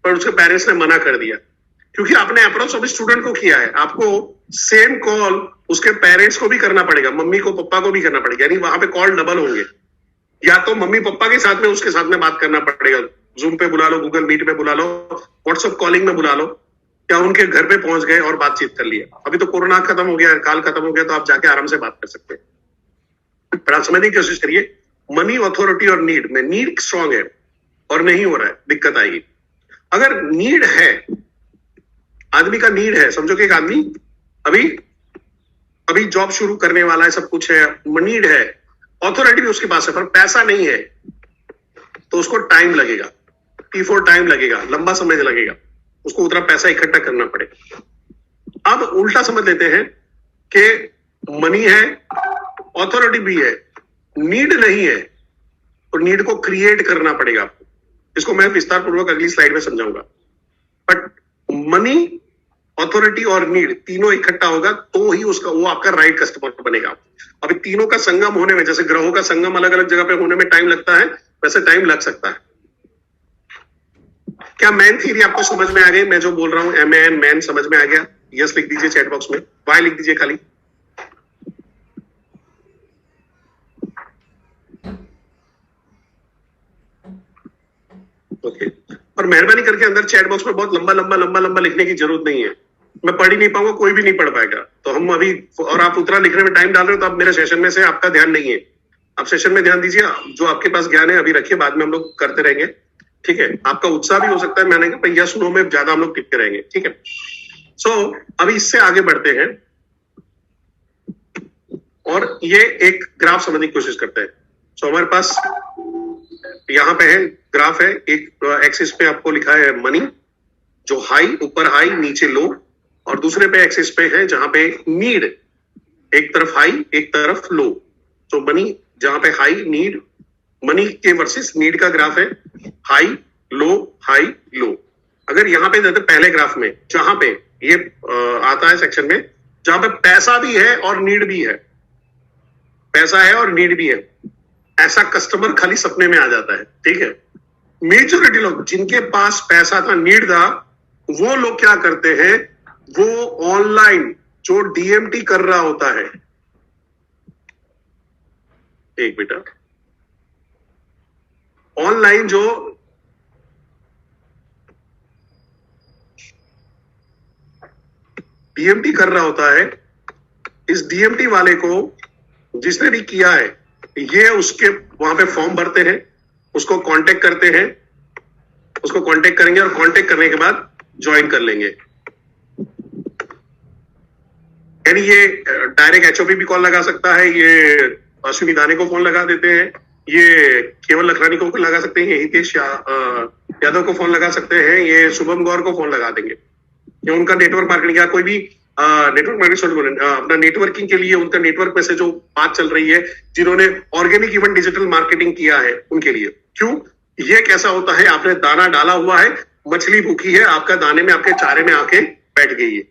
पर उसके पेरेंट्स ने मना कर दिया, क्योंकि आपने अप्रोच अभी स्टूडेंट को किया है, आपको सेम कॉल उसके पेरेंट्स को भी करना पड़ेगा, मम्मी को पप्पा को भी करना पड़ेगा, यानी वहां पे कॉल डबल होंगे। या तो मम्मी पापा के साथ में उसके साथ में बात करना पड़ेगा, जूम पे बुला लो, गूगल मीट पे बुला लो, व्हाट्सएप कॉलिंग में बुला लो, या उनके घर पे पहुंच गए और बातचीत कर लिया। अभी तो कोरोना खत्म हो गया, काल खत्म हो गया, तो आप जाके आराम से बात कर सकते हैं। पर आप समझने की कोशिश करिए, मनी, ऑथोरिटी और नीड में नीड स्ट्रांग है और नहीं हो रहा है, दिक्कत आएगी। अगर नीड है, आदमी का नीड है, समझो कि एक आदमी अभी जॉब शुरू करने वाला है, सब कुछ है, नीड है, ऑथोरिटी भी उसके पास है, पर पैसा नहीं है, तो उसको टाइम लगेगा, T4 टाइम लगेगा, लंबा समय लगेगा, उसको उतना पैसा इकट्ठा करना पड़ेगा। अब उल्टा समझ लेते हैं कि मनी है, ऑथोरिटी भी है, नीड नहीं है, तो नीड को क्रिएट करना पड़ेगा आपको। इसको मैं विस्तार पूर्वक अगली स्लाइड में समझाऊंगा। बट मनी, ऑथोरिटी और नीड तीनों इकट्ठा होगा तो ही वो आपका राइट कस्टमर बनेगा। अभी तीनों का संगम होने में, जैसे ग्रहों का संगम अलग अलग जगह पे होने में टाइम लगता है, वैसे टाइम लग सकता है। क्या मैन थ्योरी आपको समझ में आ गई? मैं जो बोल रहा हूं मैन समझ में आ गया? यस लिख दीजिए चैट बॉक्स में, वाई लिख दीजिए खाली। ओके, और मेहरबानी करके अंदर चैट बॉक्स में बहुत लंबा लिखने की जरूरत नहीं है, मैं पढ़ ही नहीं पाऊंगा, कोई भी नहीं पढ़ पाएगा। तो हम अभी, और आप उतना लिखने में टाइम डाल रहे हो, तो आप मेरे सेशन में से आपका ध्यान नहीं है, आप सेशन में ध्यान दीजिए, जो आपके पास ज्ञान है अभी रखिए, बाद में हम लोग करते रहेंगे, ठीक है? आपका उत्साह भी हो सकता है, मैंने कहा यस नो में ज्यादा हम लोग टिकते रहेंगे, ठीक है? सो अभी इससे आगे बढ़ते हैं। ये एक ग्राफ समझने की कोशिश करते हैं। सो हमारे पास यहाँ पे है ग्राफ है, एक एक्सिस पे आपको लिखा है मनी, जो हाई, ऊपर हाई नीचे लो, और दूसरे पे एक्सिस पे है जहां पे नीड, एक तरफ हाई एक तरफ लो। तो मनी जहां पे हाई नीड, मनी के वर्सेस नीड का ग्राफ है, हाई लो। अगर यहाँ पे देते पहले ग्राफ में, जहां पे ये आता है सेक्शन में, जहां पे पैसा भी है और नीड भी है, पैसा है और नीड भी है, ऐसा कस्टमर खाली सपने में आ जाता है। ठीक है, मेजॉरिटी लोग जिनके पास पैसा था, नीड था, वो लोग क्या करते हैं, वो ऑनलाइन जो डीएमटी कर रहा होता है, एक बेटा, ऑनलाइन जो डीएमटी कर रहा होता है, इस डीएमटी वाले को जिसने भी किया है, ये उसके वहां पे फॉर्म भरते हैं, उसको कांटेक्ट करते हैं, उसको कांटेक्ट करेंगे और कांटेक्ट करने के बाद ज्वाइन कर लेंगे। यानी ये डायरेक्ट एचओपी भी कॉल लगा सकता है, ये अश्विनी दाने को फोन लगा देते हैं, ये केवल लखरानी को लगा सकते हैं, ये हितेश यादव को फोन लगा सकते हैं, ये शुभम गौर को फोन लगा देंगे। ये उनका नेटवर्क मार्केटिंग या कोई भी नेटवर्क मार्केटिंग, अपना नेटवर्किंग के लिए उनका नेटवर्क में से जो बात चल रही है, जिन्होंने ऑर्गेनिक इवन डिजिटल मार्केटिंग किया है, उनके लिए। क्यों? ये कैसा होता है, आपने दाना डाला हुआ है, मछली भूखी है, आपका दाने में, आपके चारे में आके बैठ गई है।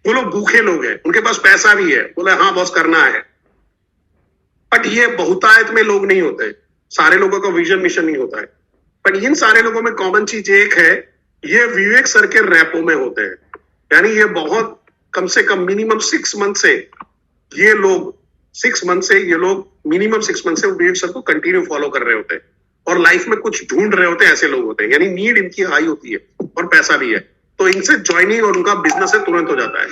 वो लोग भूखे लोग हैं, उनके पास पैसा भी है, बोले हाँ बॉस करना है, बट ये बहुतायत में लोग नहीं होते, सारे लोगों का विजन मिशन नहीं होता है। पर इन सारे लोगों में कॉमन चीज एक है, ये विवेक सर के रैपो में होते हैं। यानी ये बहुत कम से कम मिनिमम 6 मंथ से ये लोग 6 मंथ से ये लोग मिनिमम 6 मंथ से विवेक सर को कंटिन्यू फॉलो कर रहे होते हैं और लाइफ में कुछ ढूंढ रहे होते हैं, ऐसे लोग होते हैं। यानी नीड इनकी हाई होती है और पैसा भी है, तो इनसे ज्वाइनिंग और उनका बिजनेस है तुरंत हो जाता है।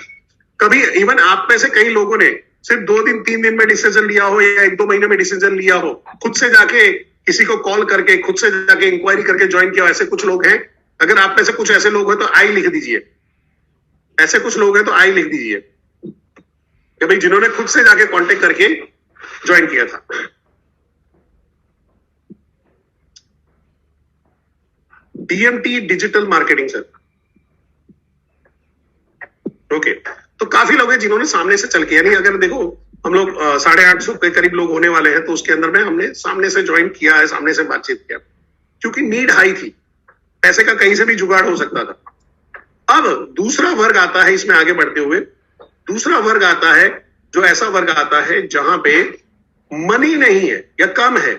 कभी इवन आप में से कई लोगों ने सिर्फ 2 दिन 3 दिन में डिसीजन लिया हो या 1-2 महीने में डिसीजन लिया हो, खुद से जाके किसी को कॉल करके, खुद से जाके इंक्वायरी करके ज्वाइन किया, ऐसे कुछ लोग हैं। अगर आप में से कुछ ऐसे लोग हैं तो आई लिख दीजिए, ऐसे कुछ लोग हैं तो आई लिख दीजिए कि भाई जिन्होंने खुद से जाके कांटेक्ट करके ज्वाइन किया था। DMT digital marketing sir, okay. तो काफी लोग हैं जिन्होंने सामने से चल के, यानी अगर देखो हम लोग 850 के करीब लोग होने वाले हैं, तो उसके अंदर में हमने सामने से ज्वाइन किया है, सामने से बातचीत किया, क्योंकि नीड हाई थी, पैसे का कहीं से भी जुगाड़ हो सकता था। अब दूसरा वर्ग आता है, इसमें आगे बढ़ते हुए दूसरा वर्ग आता है, जो ऐसा वर्ग आता है जहां पे मनी नहीं है या कम है,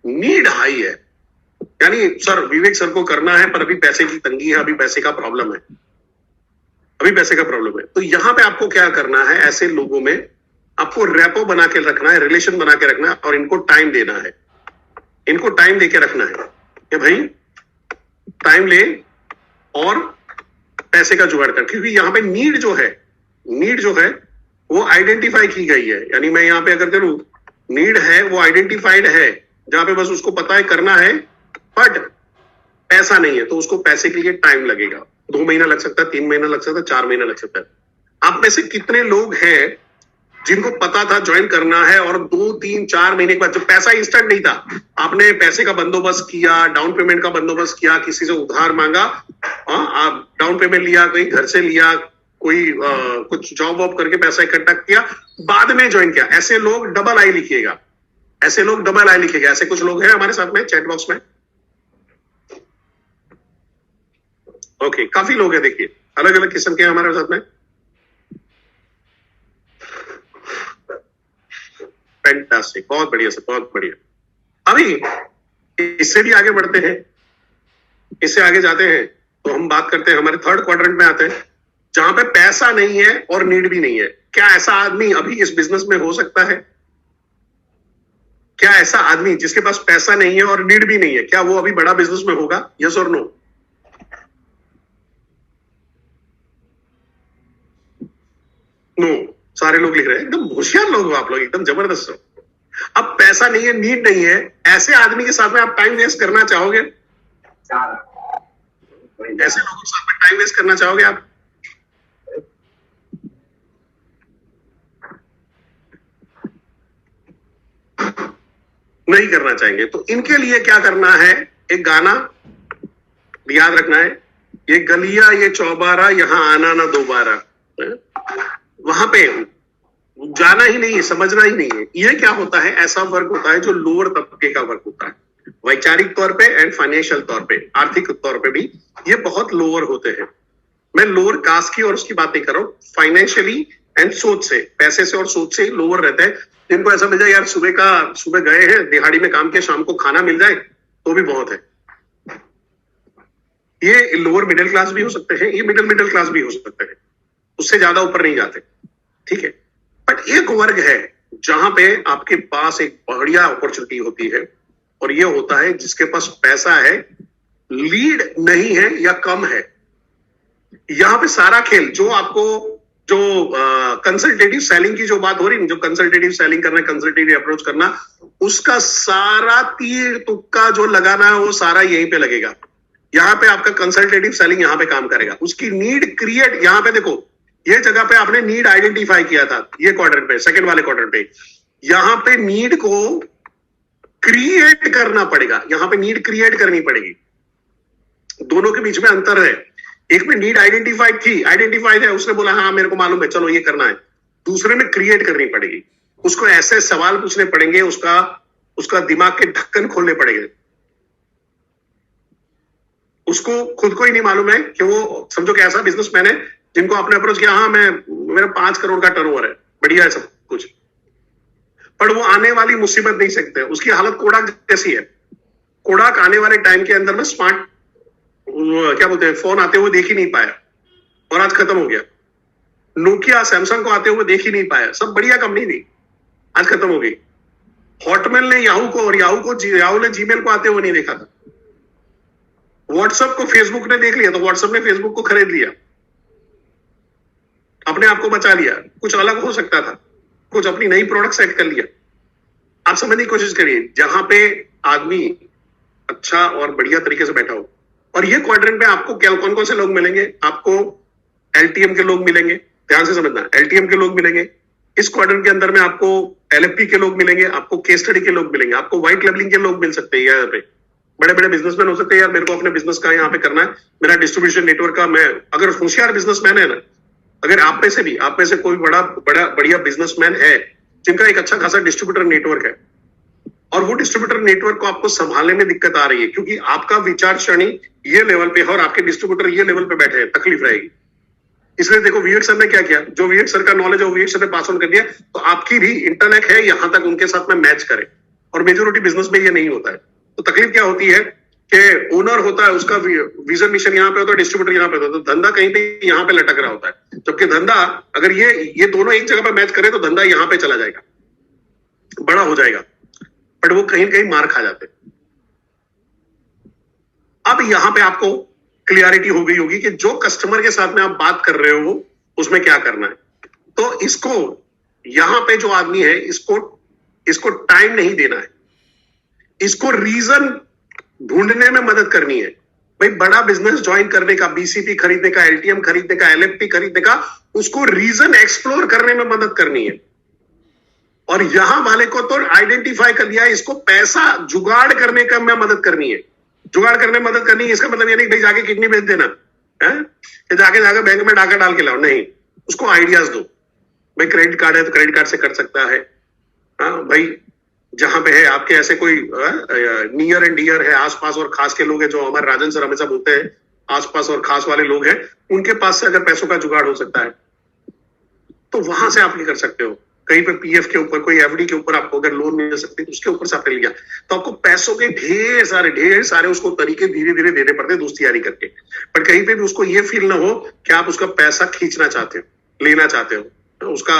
नीड हाई है। यानी सर विवेक सर को करना है, पर अभी पैसे की तंगी है, अभी पैसे का प्रॉब्लम है, अभी पैसे का प्रॉब्लम है। तो यहां पे आपको क्या करना है, ऐसे लोगों में आपको रैपो बना के रखना है, रिलेशन बना के रखना है, और इनको टाइम देना है, इनको टाइम देके रखना है कि भाई टाइम ले और पैसे का जुगाड़ कर। क्योंकि यहाँ पे नीड जो है वो आइडेंटिफाई की गई है। यानी मैं यहाँ पे अगर करूं, नीड है वो आइडेंटिफाइड है, जहां पे बस उसको पता है करना है, बट पैसा नहीं है, तो उसको पैसे के लिए टाइम लगेगा। 2 महीना लग सकता है, 3 महीना लग सकता है, 4 महीना लग सकता है। आप में से कितने लोग हैं जिनको पता था ज्वाइन करना है, और 2, 3, 4 महीने के बाद, जब पैसा इंस्टेंट नहीं था, आपने पैसे का बंदोबस्त किया, डाउन पेमेंट का बंदोबस्त किया, किसी से उधार मांगा, आप डाउन पेमेंट लिया, कहीं घर से लिया, कोई कुछ जॉब वॉब करके पैसा इकट्ठा किया, बाद में ज्वाइन किया, ऐसे लोग डबल आई लिखिएगा, ऐसे लोग डबल आई लिखिएगा। ऐसे कुछ लोग हैं हमारे साथ में चैट बॉक्स में, ओके, काफी लोग हैं, देखिए अलग अलग किस्म के हैं हमारे साथ में। फैंटास्टिक, बहुत बढ़िया सर, बहुत बढ़िया। अभी इससे भी आगे बढ़ते हैं, इससे आगे जाते हैं, तो हम बात करते हैं, हमारे थर्ड क्वाड्रेंट में आते हैं, जहां पे पैसा नहीं है और नीड भी नहीं है। क्या ऐसा आदमी अभी इस बिजनेस में हो सकता है? क्या ऐसा आदमी जिसके पास पैसा नहीं है और नीड भी नहीं है, क्या वो अभी बड़ा बिजनेस में होगा? यस और नो? नो, सारे लोग लिख रहे हैं। एकदम होशियार लोग हो आप लोग, एकदम जबरदस्त हो। अब पैसा नहीं है, नीड नहीं है, ऐसे आदमी के साथ में आप टाइम वेस्ट करना चाहोगे? ऐसे लोगों के साथ में टाइम वेस्ट करना चाहोगे आप? नहीं करना चाहेंगे। तो इनके लिए क्या करना है, एक गाना याद रखना है, ये गलिया ये चौबारा यहां आना ना दोबारा, वहां पे जाना ही नहीं है, समझना ही नहीं है। ये क्या होता है, ऐसा वर्क होता है जो लोअर तबके का वर्क होता है, वैचारिक तौर पे एंड फाइनेंशियल तौर पे, आर्थिक तौर पे भी ये बहुत लोअर होते हैं। मैं लोअर कास्ट की और उसकी बात नहीं कर रहा हूं, फाइनेंशियली एंड सोच से, पैसे से और सोच से लोअर रहते हैं। जिनको ऐसा मिल जाए यार सुबह गए हैं दिहाड़ी में काम किया, शाम को खाना मिल जाए तो भी बहुत है। ये लोअर मिडिल क्लास भी हो सकते हैं, ये मिडिल क्लास भी हो सकते हैं, उससे ज्यादा ऊपर नहीं जाते, ठीक है। बट एक वर्ग है जहां पे आपके पास एक बढ़िया अपॉर्चुनिटी होती है, और ये होता है जिसके पास पैसा है, लीड नहीं है या कम है। यहां पे सारा खेल जो आपको जो कंसल्टेटिव सेलिंग की जो बात हो रही है, जो कंसल्टेटिव सेलिंग करना, कंसल्टेटिव अप्रोच करना, उसका सारा तीर तुक्का जो लगाना है वो सारा यहीं पे लगेगा। यहां पे आपका कंसल्टेटिव सेलिंग यहां पे काम करेगा। उसकी नीड क्रिएट, यहां पे देखो ये जगह पे आपने नीड आइडेंटिफाई किया था, ये क्वाड्रेंट पे, सेकंड वाले क्वाड्रेंट पे, यहां पे नीड को क्रिएट करना पड़ेगा, यहां पे नीड क्रिएट करनी पड़ेगी। दोनों के बीच में अंतर है। एक में नीड आइडेंटिफाइड है, उसने बोला हाँ मेरे को मालूम है, चलो ये करना है। दूसरे में क्रिएट करनी पड़ेगी, उसको ऐसे सवाल पूछने पड़ेंगे, उसका दिमाग के ढक्कन खोलने पड़ेंगे। उसको खुद को ही नहीं मालूम है कि वो, समझो कि ऐसा बिजनेसमैन है जिनको आपने अप्रोच किया, हाँ मेरा 5 करोड़ का टर्नओवर है, बढ़िया है सब कुछ, पर वो आने वाली मुसीबत नहीं सकते। उसकी हालत कोडाक जैसी है। कोडाक आने वाले टाइम के अंदर में स्मार्ट क्या बोलते हैं फोन आते हुए देख ही नहीं पाया, और आज खत्म हो गया। नोकिया सैमसंग को आते हुए देख ही नहीं पाया, सब बढ़िया कंपनी थी, आज खत्म हो गई। हॉटमेल ने याहू को, और याहू ने जीमेल को आते हुए नहीं देखा था। व्हाट्सएप को फेसबुक ने देख लिया तो व्हाट्सएप ने फेसबुक को खरीद लिया, अपने आप को बचा लिया। कुछ अलग हो सकता था, कुछ अपनी नई प्रोडक्ट सेट कर लिया। आप समझने की कोशिश करिए, जहां पे आदमी अच्छा और बढ़िया तरीके से बैठा हो। और ये क्वाड्रेंट में आपको क्या, कौन कौन से लोग मिलेंगे, आपको एलटीएम के लोग मिलेंगे, ध्यान से समझना, एलटीएम के लोग मिलेंगे। इस क्वाड्रेंट के अंदर में आपको एलएफपी के लोग मिलेंगे, आपको केस स्टडी के लोग मिलेंगे, आपको व्हाइट लेबलिंग के लोग मिल सकते हैं। यहाँ पे बड़े बड़े बिजनेसमैन हो सकते हैं, यार मेरे को अपने बिजनेस का यहाँ पे करना है, मेरा डिस्ट्रीब्यूशन नेटवर्क का, मैं अगर होशियार बिजनेसमैन है ना, अगर आप में से कोई बढ़िया बिजनेसमैन है जिनका एक अच्छा खासा डिस्ट्रीब्यूटर नेटवर्क है, और वो डिस्ट्रीब्यूटर नेटवर्क को आपको संभालने में दिक्कत आ रही है क्योंकि आपका विचार श्रेणी ये लेवल पे है और आपके डिस्ट्रीब्यूटर ये लेवल पे बैठे हैं, तकलीफ रहेगी। इसलिए देखो विवेक सर ने क्या किया, जो विवेक सर का नॉलेज है वो विवेक सर ने पास ऑन कर दिया, तो आपकी भी इंटरनेट है यहां तक उनके साथ में मैच करे। और मेजोरिटी बिजनेस में ये नहीं होता है। तो तकलीफ क्या होती है कि ओनर होता है, उसका विजन मिशन यहाँ पे होता है, डिस्ट्रीब्यूटर यहाँ पे होता है, तो धंधा कहीं पे यहाँ पे लटक रहा होता है। जबकि धंधा अगर ये दोनों एक जगह पे मैच करे तो धंधा यहाँ पे चला जाएगा, बड़ा हो जाएगा, बट वो कहीं कहीं मार खा जाते। अब यहां पे आपको क्लियरिटी हो गई होगी कि जो कस्टमर के साथ में आप बात कर रहे हो उसमें क्या करना है। तो इसको यहां पे जो आदमी है इसको टाइम नहीं देना है, इसको रीजन ढूंढने में मदद करनी है। भाई बड़ा बिजनेस ज्वाइन करने का, बीसीपी खरीदने का, एलटीएम खरीदने का, एलएफपी खरीदने का, उसको रीजन एक्सप्लोर करने में मदद करनी है। और यहां वाले को तो आइडेंटिफाई कर लिया है, इसको पैसा जुगाड़ करने का में मदद करनी है। जुगाड़ करने में मदद करनी है, इसका मतलब ये नहीं भाई जाके किडनी बेच देना है, जाके बैंक में डाका डाल के लाओ, नहीं, उसको आइडियाज दो। भाई क्रेडिट कार्ड है तो क्रेडिट कार्ड से कर सकता है, हाँ भाई जहां पे है आपके ऐसे कोई नियर एंड डियर है, आसपास और खास के लोग हैं, जो हमारे राजन सर हमेशा बोलते हैं आसपास और खास वाले लोग हैं, उनके पास से अगर पैसों का जुगाड़ हो सकता है तो वहां से आप ये कर सकते हो। कहीं पे पीएफ के ऊपर, कोई एफडी के ऊपर आपको अगर लोन मिल सकती है तो उसके ऊपर से आपने लिया, तो आपको पैसों के ढेर सारे उसको तरीके धीरे धीरे देने पड़ते हैं दोस्ती यारी करके। पर कहीं पे भी उसको ये फील ना हो कि आप उसका पैसा खींचना चाहते हो, लेना चाहते हो, उसका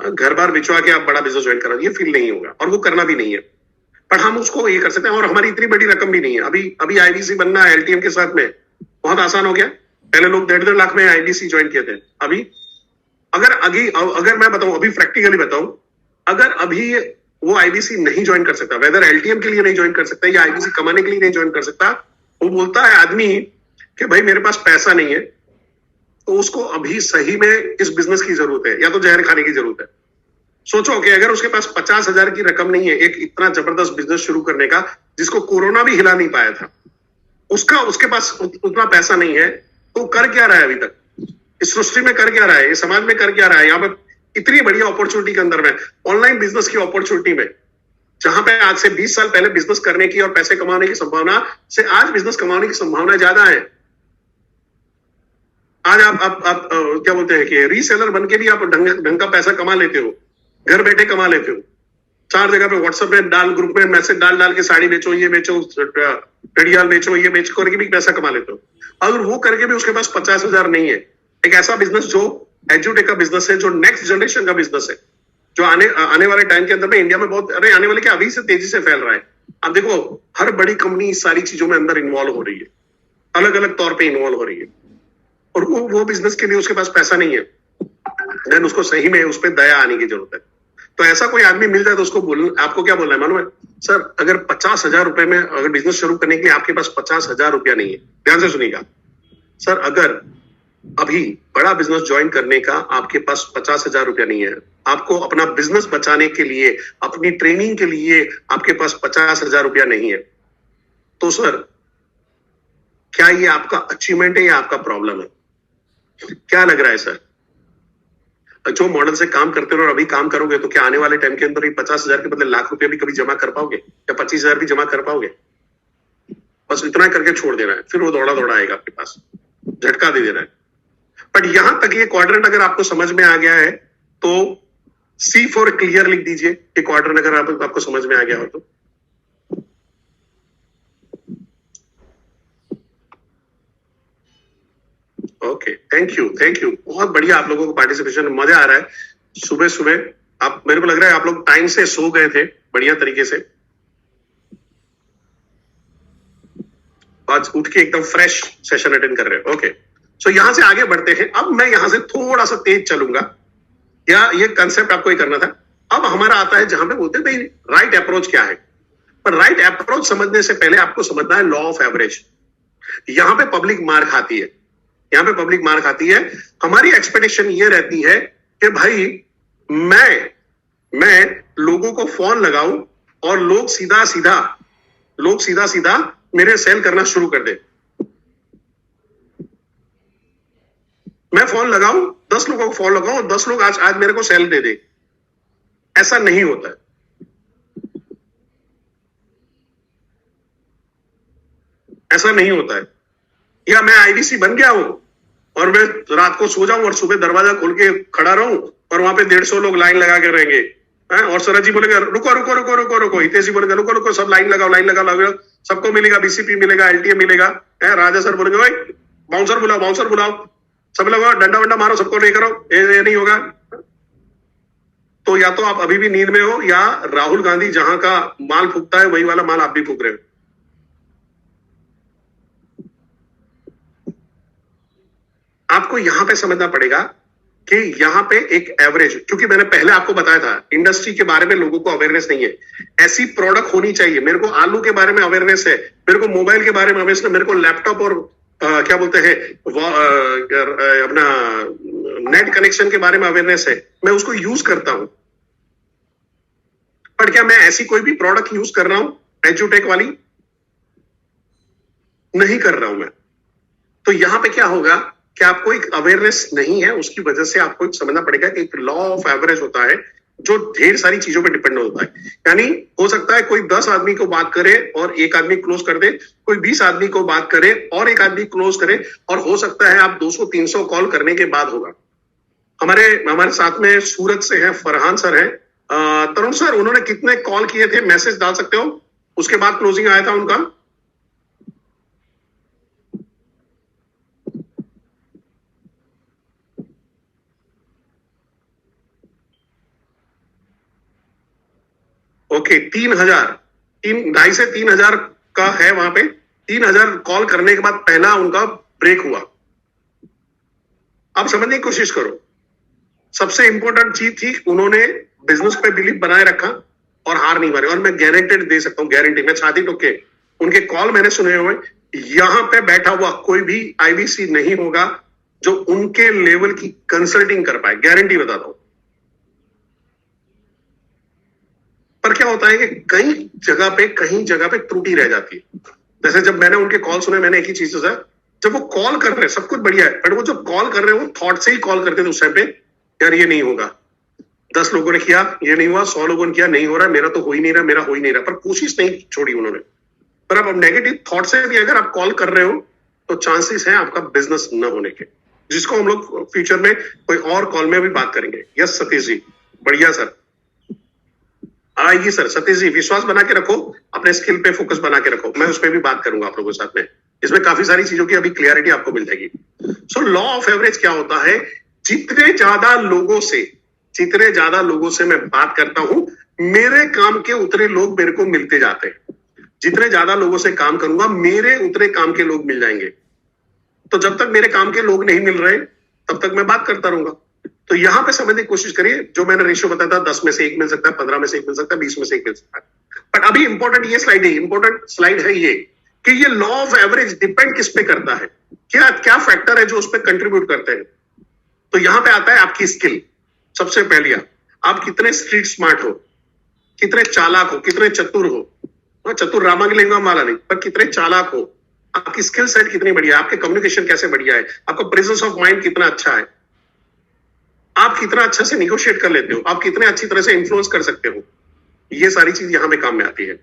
घर बार बिचवा के आप बड़ा बिजनेस ज्वाइन करो, ये फील नहीं होगा और वो करना भी नहीं है। पर हम उसको ये कर सकते हैं, और हमारी इतनी बड़ी रकम भी नहीं है। अभी आईडीसी बनना है एलटीएम के साथ में बहुत आसान हो गया। पहले लोग 1.5 लाख में आईडीसी ज्वाइन किए थे। अगर मैं बताऊं, अभी प्रैक्टिकली बताऊं, अगर अभी वो आईडीसी नहीं ज्वाइन कर सकता, वेदर एलटीएम के लिए नहीं ज्वाइन कर सकता या आईडीसी कमाने के लिए नहीं ज्वाइन कर सकता, वो बोलता है आदमी कि भाई मेरे पास पैसा नहीं है, तो उसको अभी सही में इस बिजनेस की जरूरत है या तो जहर खाने की जरूरत है। सोचो कि अगर उसके पास 50,000 की रकम नहीं है एक इतना जबरदस्त बिजनेस शुरू करने का जिसको कोरोना भी हिला नहीं पाया था, उसके पास उतना पैसा नहीं है, तो कर क्या रहा है अभी तक? इस सृष्टि में कर क्या रहा है? इस समाज में कर क्या रहा है? यहाँ पे इतनी बढ़िया अपॉर्चुनिटी के अंदर में, ऑनलाइन बिजनेस की अपॉर्चुनिटी में, जहां पे आज से 20 साल पहले बिजनेस करने की और पैसे कमाने की संभावना से आज बिजनेस कमाने की संभावना ज्यादा है। आज आप क्या बोलते हैं कि रीसेलर बन के भी आप ढंग का पैसा कमा लेते हो, घर बैठे कमा लेते हो। 4 जगह पे व्हाट्सएप में ग्रुप में मैसेज डाल के साड़ी बेचो, ये बेचो, घड़ियाल बेचो, ये बेच करके भी पैसा कमा लेते हो। अगर वो करके भी उसके पास 50,000 नहीं है, एक ऐसा बिजनेस जो एजुटेक का बिजनेस है, जो नेक्स्ट जनरेशन का बिजनेस है, जो आने वाले टाइम के अंदर में इंडिया में बहुत, अरे आने वाले क्या, अभी से तेजी से फैल रहा है। अब देखो हर बड़ी कंपनी इस सारी चीजों में अंदर इन्वॉल्व हो रही है, अलग अलग तौर पे इन्वॉल्व हो रही है, और वो बिजनेस के लिए उसके पास पैसा नहीं है, देन उसको सही में उस पर दया आने की जरूरत है। तो ऐसा कोई आदमी मिल जाए तो उसको आपको क्या बोलना है मालूम है? सर अगर 50,000 रुपए में अगर बिजनेस शुरू करने के लिए आपके पास 50,000 रुपया नहीं है, ध्यान से सुनिएगा सर, अगर अभी बड़ा बिजनेस ज्वाइन करने का आपके पास 50,000 रुपया नहीं है, आपको अपना बिजनेस बचाने के लिए, अपनी ट्रेनिंग के लिए आपके पास 50,000 रुपया नहीं है, तो सर क्या ये आपका अचीवमेंट है या आपका प्रॉब्लम है? क्या लग रहा है सर? जो मॉडल से काम करते हो और अभी काम करोगे तो क्या आने वाले टाइम के अंदर 50,000 के बदले लाख रुपया भी कभी जमा कर पाओगे, या 25,000 भी जमा कर पाओगे? बस इतना करके छोड़ देना है, फिर वो दौड़ा आएगा आपके पास, झटका दे देना है। बट यहां तक ये क्वाड्रेंट अगर आपको समझ में आ गया है तो C फॉर क्लियर लिख दीजिए, ये क्वाड्रेंट अगर आपको समझ में आ गया हो तो। ओके, थैंक यू, बहुत बढ़िया, आप लोगों को पार्टिसिपेशन में मजा आ रहा है। सुबह सुबह आप, मेरे को लग रहा है आप लोग टाइम से सो गए थे बढ़िया तरीके से, आज उठ के एकदम फ्रेश सेशन अटेंड कर रहे हो। ओके, सो यहां से आगे बढ़ते हैं। अब मैं यहां से थोड़ा सा तेज चलूंगा, या ये कंसेप्ट आपको ही करना था। अब हमारा आता है जहां पे बोलते हैं भाई राइट अप्रोच क्या है। पर राइट अप्रोच समझने से पहले आपको समझना है लॉ ऑफ एवरेज। यहां पे पब्लिक मार खाती है, यहां पे पब्लिक मार खाती है। हमारी एक्सपेक्टेशन ये रहती है कि भाई मैं लोगों को फोन लगाऊं और लोग सीधा सीधा मेरे सेल करना शुरू कर दे। मैं फोन लगाऊं, 10 लोगों को फोन लगाऊं और 10 लोग आज मेरे को सेल दे दे। ऐसा नहीं होता है। ऐसा नहीं होता है। या मैं आईडीसी बन गया हूं और मैं रात को सो जाऊं और सुबह दरवाजा खोल के खड़ा रहूं और वहां पे 150 लोग लाइन लगा के रहेंगे, और सरज जी बोलेगा रुको, हितेश जी बोलेगा रुको, सब लाइन लगाओ, सबको मिलेगा, बीसीपी मिलेगा, एलटीए मिलेगा। राजा सर बोलेंगे भाई बाउंसर बुलाओ, सब लोग डंडा वंडा मारो, सबको नहीं करो, ये नहीं होगा। तो या तो आप अभी भी नींद में हो, या राहुल गांधी जहां का माल फूकता है वही वाला माल आप भी फूक रहे हो। आपको यहां पे समझना पड़ेगा कि यहां पे एक एवरेज, क्योंकि मैंने पहले आपको बताया था इंडस्ट्री के बारे में लोगों को अवेयरनेस नहीं है। ऐसी प्रोडक्ट होनी चाहिए। मेरे को आलू के बारे में अवेयरनेस है, मेरे को मोबाइल के बारे में अवेयरनेस है, मेरे को लैपटॉप और क्या बोलते हैं अपना नेट कनेक्शन के बारे में अवेयरनेस है, मैं उसको यूज करता हूं। पर क्या मैं ऐसी कोई भी प्रोडक्ट यूज कर रहा हूं एजुटेक वाली? नहीं कर रहा हूं मैं। तो यहां पे क्या होगा कि आपको एक अवेयरनेस नहीं है, उसकी वजह से आपको एक समझना पड़ेगा कि एक लॉ ऑफ एवरेज होता है जो ढेर सारी चीजों पे डिपेंड होता है। यानी हो सकता है कोई 10 आदमी को बात करे और एक आदमी क्लोज कर दे, कोई 20 आदमी को बात करे और एक आदमी क्लोज करे, और हो सकता है आप 200-300 कॉल करने के बाद होगा। हमारे साथ में सूरत से है फरहान सर है, तरुण सर, उन्होंने कितने कॉल किए थे, मैसेज डाल सकते हो, उसके बाद क्लोजिंग आया था उनका? ओके, 2,500 से 3,000 का है वहां पे। 3,000 कॉल करने के बाद पहला उनका ब्रेक हुआ। अब समझने की कोशिश करो, सबसे इंपॉर्टेंट चीज थी उन्होंने बिजनेस पे बिलीव बनाए रखा और हार नहीं मारे। और मैं गारंटेड दे सकता हूं, गारंटी, मैं छाती ठोक के, उनके कॉल मैंने सुने हुए। यहां पे बैठा हुआ कोई भी आईबीसी नहीं होगा जो उनके लेवल की कंसल्टिंग कर पाए, गारंटी बताता हूं। होता है कि कहीं जगह पे त्रुटि रह जाती है। जैसे जब मैंने उनके कॉल सुने, मैंने एक ही चीज सोचा, जब वो कॉल कर रहे हैं सब कुछ बढ़िया है, बट वो जब कॉल कर रहे हैं वो थॉट से ही कॉल करते थे उस टाइम पे, यार ये नहीं होगा, 10 लोगों ने किया ये नहीं हुआ, 100 लोगों ने किया नहीं हो रहा, मेरा तो हो ही नहीं रहा, मेरा हो ही नहीं रहा, पर कोशिश नहीं छोड़ी उन्होंने। पर अब नेगेटिव थॉट से भी अगर आप कॉल कर रहे हो तो चांसेस हैं आपका बिजनेस न होने के, जिसको हम लोग फ्यूचर में कोई और कॉल में भी बात करेंगे। यस सतीश जी, बढ़िया सर, आएगी सर। सतीश जी विश्वास बना के रखो, अपने स्किल पे फोकस बना के रखो, मैं उस पर भी बात करूंगा आप लोगों के साथ में, इसमें काफी सारी चीजों की अभी क्लियरिटी आपको मिल जाएगी। सो लॉ ऑफ एवरेज क्या होता है, जितने ज्यादा लोगों से मैं बात करता हूं, मेरे काम के उतने लोग मेरे को मिलते जाते हैं। जितने ज्यादा लोगों से काम करूंगा, मेरे उतने काम के लोग मिल जाएंगे। तो जब तक मेरे काम के लोग नहीं मिल रहे तब तक मैं बात करता रहूंगा। तो यहां पे समझने की कोशिश करिए, जो मैंने रेशियो बताया था, 10 में से 1 मिल सकता है, 15 में से 1 मिल सकता है, 20 में से 1 मिल सकता है। बट अभी इंपॉर्टेंट स्लाइड है ये कि ये लॉ ऑफ एवरेज डिपेंड किस पे करता है, क्या फैक्टर है जो उस पर कंट्रीब्यूट करते हैं। तो यहां पे आता है आपकी स्किल। सबसे पहले आप कितने स्ट्रीट स्मार्ट हो, कितने चालाक हो, कितने चतुर हो, चतुर रामांगलिंगम वाला नहीं, पर कितने चालाक हो, आपकी स्किल सेट कितनी बढ़िया है, आपके कम्युनिकेशन कैसे बढ़िया है, आपका प्रेजेंस ऑफ माइंड कितना अच्छा है, आप कितना अच्छा से निगोशिएट कर लेते हो, आप कितने अच्छी तरह से इन्फ्लुएंस कर सकते हो। ये सारी चीज यहां पे काम में आती है।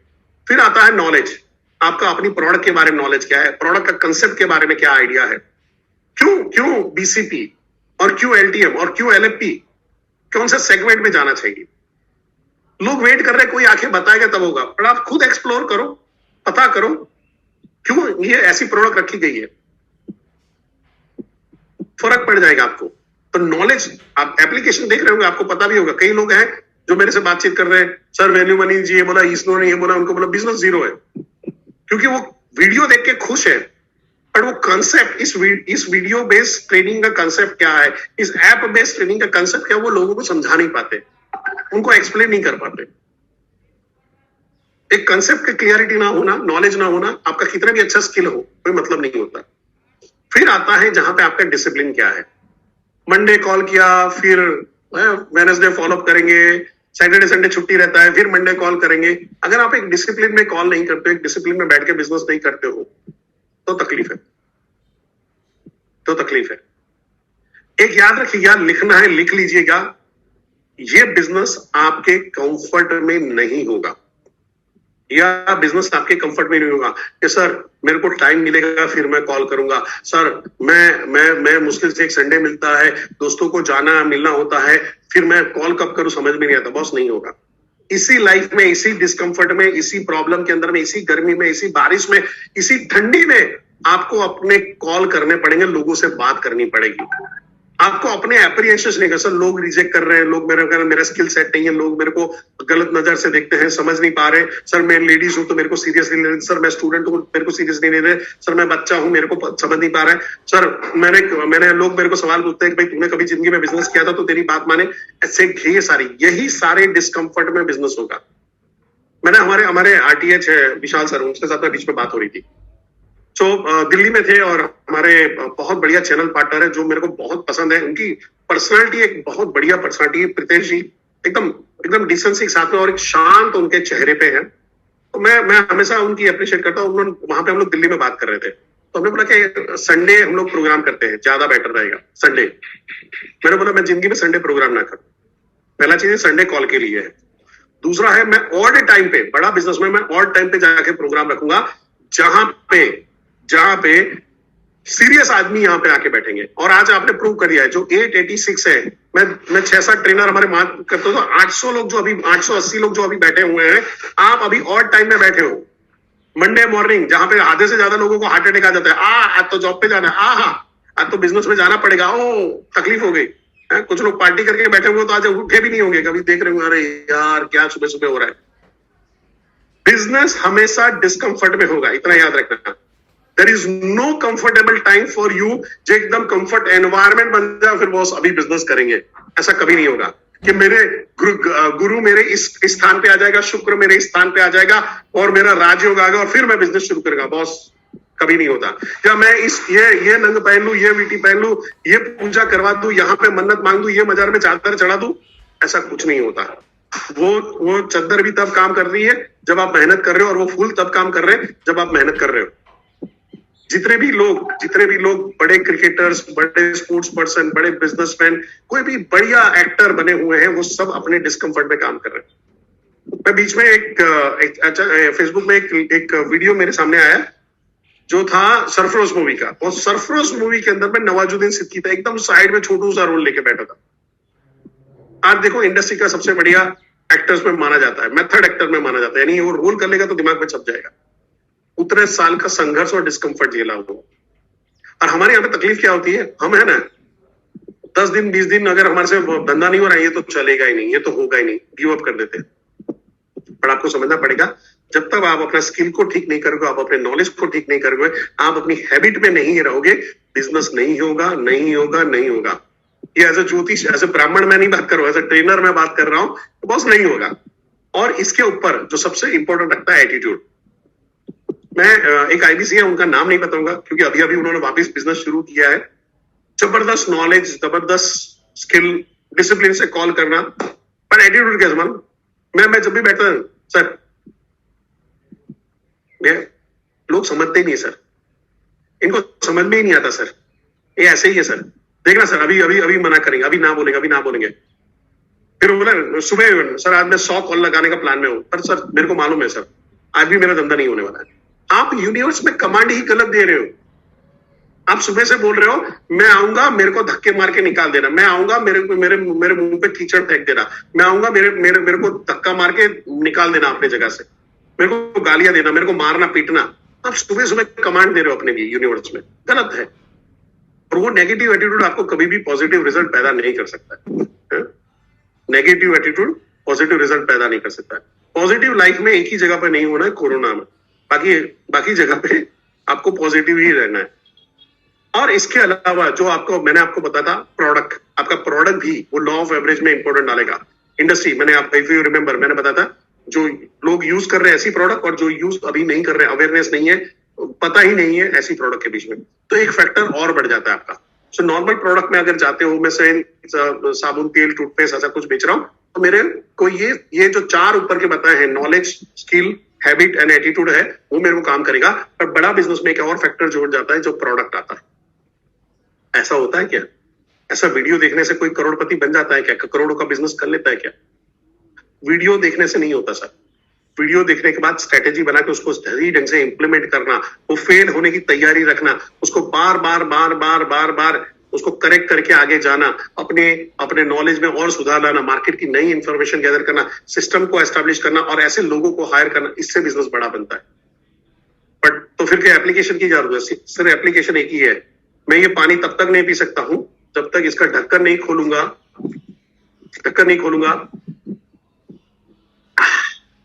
फिर आता है नॉलेज, आपका अपनी प्रोडक्ट के बारे में नॉलेज क्या है, प्रोडक्ट का कंसेप्ट के बारे में क्या आइडिया है, क्यों बीसीपी और क्यों एलटीएम और क्यों एलएफपी, कौन से सेगमेंट में जाना चाहिए। लोग वेट कर रहे हैं, कोई आंखें बताएगा तब होगा, पर आप खुद एक्सप्लोर करो, पता करो क्यों ये ऐसी प्रोडक्ट रखी गई है, फर्क पड़ जाएगा आपको। तो नॉलेज, आप एप्लीकेशन देख रहे होंगे, आपको पता भी होगा। कई लोग हैं जो मेरे से बातचीत कर रहे हैं, सर वैल्यू मनी जी ये बोला, इसनो ने ये बोला, उनको बोला बिजनेस जीरो है, क्योंकि वो वीडियो देख के खुश है, पर वो कंसेप्ट, इस वीडियो बेस्ड ट्रेनिंग का कंसेप्ट क्या है, इस ऐप बेस्ड ट्रेनिंग का कंसेप्ट क्या है, वो लोगों को समझा नहीं पाते, उनको एक्सप्लेन नहीं कर पाते। एक कंसेप्ट की क्लियरिटी ना होना, नॉलेज ना होना, आपका कितना भी अच्छा स्किल हो, कोई मतलब नहीं होता। फिर आता है जहां पे आपका डिसिप्लिन क्या है। मंडे कॉल किया, फिर वेडनेसडे फॉलोअप करेंगे, सैटरडे संडे छुट्टी रहता है, फिर मंडे कॉल करेंगे। अगर आप एक डिसिप्लिन में कॉल नहीं करते, एक डिसिप्लिन में बैठ के बिजनेस नहीं करते हो, तो तकलीफ है। एक याद रखिएगा, लिखना है लिख लीजिएगा, ये बिजनेस आपके कंफर्ट में नहीं होगा, या बिजनेस आपके कंफर्ट में नहीं होगा कि सर मेरे को टाइम मिलेगा फिर मैं कॉल करूंगा, सर मैं मुश्किल से एक संडे मिलता है, दोस्तों को जाना मिलना होता है, फिर मैं कॉल कब करूं समझ में नहीं आता। बॉस नहीं होगा। इसी लाइफ में, इसी डिस्कंफर्ट में, इसी प्रॉब्लम के अंदर में, इसी गर्मी में, इसी बारिश में, इसी ठंडी में आपको अपने कॉल करने पड़ेंगे, लोगों से बात करनी पड़ेगी। आपको अपने एप्रिएशन नहीं कर, सर लोग रिजेक्ट कर रहे हैं, लोग मेरा स्किल सेट नहीं है, लोग मेरे को गलत नजर से देखते हैं, समझ नहीं पा रहे, सर मैं लेडीज हूं तो मेरे को सीरियस नहीं ले रहे, सर मैं स्टूडेंट हूं मेरे को सीरियस नहीं ले रहे, सर मैं बच्चा हूं मेरे को समझ नहीं पा रहा है, सर मैंने लोग मेरे को सवाल पूछते हैं कि भाई तूने कभी जिंदगी में बिजनेस किया था तो तेरी बात माने। ऐसे यही सारे डिस्कम्फर्ट में बिजनेस होगा। मैंने हमारे आरटीएच है विशाल सर, उनके साथ बीच में बात हो रही थी। दिल्ली में थे और हमारे बहुत बढ़िया चैनल पार्टनर है जो मेरे को बहुत पसंद है, उनकी पर्सनालिटी एक बहुत बढ़िया पर्सनालिटी है, प्रीतेश जी, एकदम डिसेंसी के साथ में, और एक शांत उनके चेहरे पे है। तो मैं हमेशा उनकी अप्रिशिएट करता हूँ। वहां पे हम लोग दिल्ली में बात कर रहे थे, तो हमने बोला कि संडे हम लोग प्रोग्राम करते हैं, ज्यादा बेटर रहेगा संडे। मैंने बोला मैं जिंदगी में संडे प्रोग्राम ना करूं। पहला चीज है संडे कॉल के लिए है, दूसरा है मैं ऑड टाइम पे, बड़ा बिजनेस में मैं ऑड टाइम पे जाके प्रोग्राम रखूंगा जहां पे सीरियस आदमी यहां पे आके बैठेंगे। और आज आपने प्रूव कर दिया है, जो 886 है, मैं 6-7 ट्रेनर हमारे मान करते हो, तो 880 लोग जो अभी बैठे हुए हैं, आप अभी ऑड टाइम में बैठे हो। मंडे मॉर्निंग जहां पे आधे से ज्यादा लोगों को हार्ट अटैक आ जाता है, आज तो जॉब पे जाना है, आज तो बिजनेस में जाना पड़ेगा, तकलीफ हो गई। कुछ लोग पार्टी करके बैठे हुए तो आज उठे भी नहीं होंगे, कभी देख रहे होंगे अरे यार क्या सुबह सुबह हो रहा है। बिजनेस हमेशा डिस्कम्फर्ट में होगा, इतना याद रखना। There is no comfortable time for you, जो एकदम कंफर्ट एनवायरमेंट बन जाए फिर बॉस अभी बिजनेस करेंगे, ऐसा कभी नहीं होगा कि मेरे गुरु मेरे इस स्थान पे आ जाएगा, शुक्र मेरे इस स्थान पे आ जाएगा और मेरा राजयोग आ गया और फिर मैं बिजनेस शुरू करूंगा। बॉस कभी नहीं होता। या मैं ये नंग पहन लू, ये वीटी पहन लू, ये पूजा करवा दूं, यहाँ पे मन्नत मांग दूं, ये मजार में चादर चढ़ा दूं, ऐसा कुछ नहीं होता। वो चद्दर भी तब काम कर रही है जब आप मेहनत कर रहे हो, और वो फूल तब काम कर रहे हैं जब आप मेहनत कर रहे हो। जितने भी लोग बड़े क्रिकेटर्स, बड़े स्पोर्ट्स पर्सन, बड़े बिजनेसमैन, कोई भी बढ़िया एक्टर बने हुए हैं, वो सब अपने डिस्कम्फर्ट में काम कर रहे हैं। मैं बीच में एक फेसबुक में एक वीडियो मेरे सामने आया जो था सरफरोश मूवी का, और सरफरोश मूवी के अंदर में नवाजुद्दीन सिद्दीकी था, एकदम साइड में छोटू सा रोल लेके बैठा था। आज देखो इंडस्ट्री का सबसे बढ़िया एक्टर्स में माना जाता है, मेथड एक्टर में माना जाता है, यानी वो रोल कर लेगा तो दिमाग में छप जाएगा। उतने साल का संघर्ष और डिस्कम्फर्ट झेला हो। और हमारे यहाँ पे तकलीफ क्या होती है, हम है ना 10 दिन 20 दिन अगर हमारे से धंधा नहीं हो रहा है, ये तो चलेगा ही नहीं, ये तो होगा ही नहीं, गिव अप कर देते हैं। पर आपको समझना पड़ेगा, जब तक आप अपना स्किल को ठीक नहीं करोगे, आप अपने नॉलेज को ठीक नहीं करोगे, आप अपनी हैबिट में नहीं रहोगे, बिजनेस नहीं होगा, नहीं होगा, नहीं होगा। ये एज ए ज्योतिष, एज ए ब्राह्मण मैं नहीं बात कर रहा हूं, एज ए ट्रेनर मैं बात कर रहा हूं, तो बस नहीं होगा। और इसके ऊपर जो सबसे इंपॉर्टेंट रखता है एटीट्यूड। मैं एक आईबीसी है, उनका नाम नहीं बताऊंगा क्योंकि अभी अभी उन्होंने वापस बिजनेस शुरू किया है। जबरदस्त नॉलेज, जबरदस्त स्किल, डिसिप्लिन से कॉल करना, पर एटीट्यूड क्या समान। मैं जब भी बैठता हूं सर, लोग समझते ही नहीं सर, इनको समझ में ही नहीं आता सर, ये ऐसे ही है सर, देखना सर, अभी अभी अभी मना करेंगे, अभी ना बोलेंगे, अभी ना बोलेंगे। फिर वो बोला सुबह सर आज मैं 100 कॉल लगाने का प्लान में हूं, पर सर मेरे को मालूम है सर आज भी मेरा धंधा नहीं होने वाला है। आप यूनिवर्स में कमांड ही गलत दे रहे हो। आप सुबह से बोल रहे हो मैं आऊंगा, मेरे को धक्के मार के निकाल देना, मैं आऊंगा, मेरे मुंह पे कीचड़ फेंक देना, मैं आऊंगा, मेरे को धक्का मार के निकाल देना अपनी जगह से, मेरे को गालियां देना, मेरे को मारना पीटना। आप सुबह सुबह कमांड दे रहे हो अपने लिए यूनिवर्स में, गलत है। और वो नेगेटिव एटीट्यूड आपको कभी भी पॉजिटिव रिजल्ट पैदा नहीं कर सकता है। नेगेटिव एटीट्यूड पॉजिटिव रिजल्ट पैदा नहीं कर सकता है। पॉजिटिव लाइफ में एक ही जगह पे नहीं होना है, कोरोना में, बाकी जगह पे आपको पॉजिटिव ही रहना है। और इसके अलावा जो मैंने आपको बताया था, प्रोडक्ट, आपका प्रोडक्ट भी वो लॉ ऑफ एवरेज में इंपॉर्टेंट डालेगा। इंडस्ट्री, इफ यू रिमेंबर मैंने बताया था, जो लोग यूज कर रहे हैं ऐसी प्रोडक्ट, और जो यूज अभी नहीं कर रहे हैं, अवेयरनेस नहीं है, पता ही नहीं है ऐसी प्रोडक्ट के बीच में, तो एक फैक्टर और बढ़ जाता है आपका। सो नॉर्मल प्रोडक्ट में अगर जाते हो, मैं साबुन, तेल, टूथपेस्ट ऐसा कुछ बेच रहा हूँ, तो मेरे को ये जो 4 ऊपर के बताए हैं, knowledge, skill, habit and attitude है, वो मेरे को काम करेगा। पर बड़ा बिजनेस में एक और फैक्टर जोड़ जाता है, जो प्रोडक्ट आता है। ऐसा होता है क्या? ऐसा वीडियो देखने से कोई करोड़पति बन जाता है क्या? करोड़ों का बिजनेस कर लेता है क्या? वीडियो देखने से नहीं होता सर। वीडियो देखने के बाद स्ट्रेटेजी बना के उसको सही ढंग से इंप्लीमेंट करना, वो फेल होने की तैयारी रखना, उसको बार बार उसको करेक्ट करके आगे जाना, अपने नॉलेज में और सुधार लाना, मार्केट की नई इंफॉर्मेशन गैदर करना, सिस्टम को एस्टेब्लिश करना, और ऐसे लोगों को हायर करना, इससे बिजनेस बड़ा बनता है। बट तो फिर क्या एप्लीकेशन की जरूरत है? सर एप्लीकेशन एक ही है, मैं ये पानी तब तक नहीं पी सकता हूं जब तक इसका ढक्कन नहीं खोलूंगा,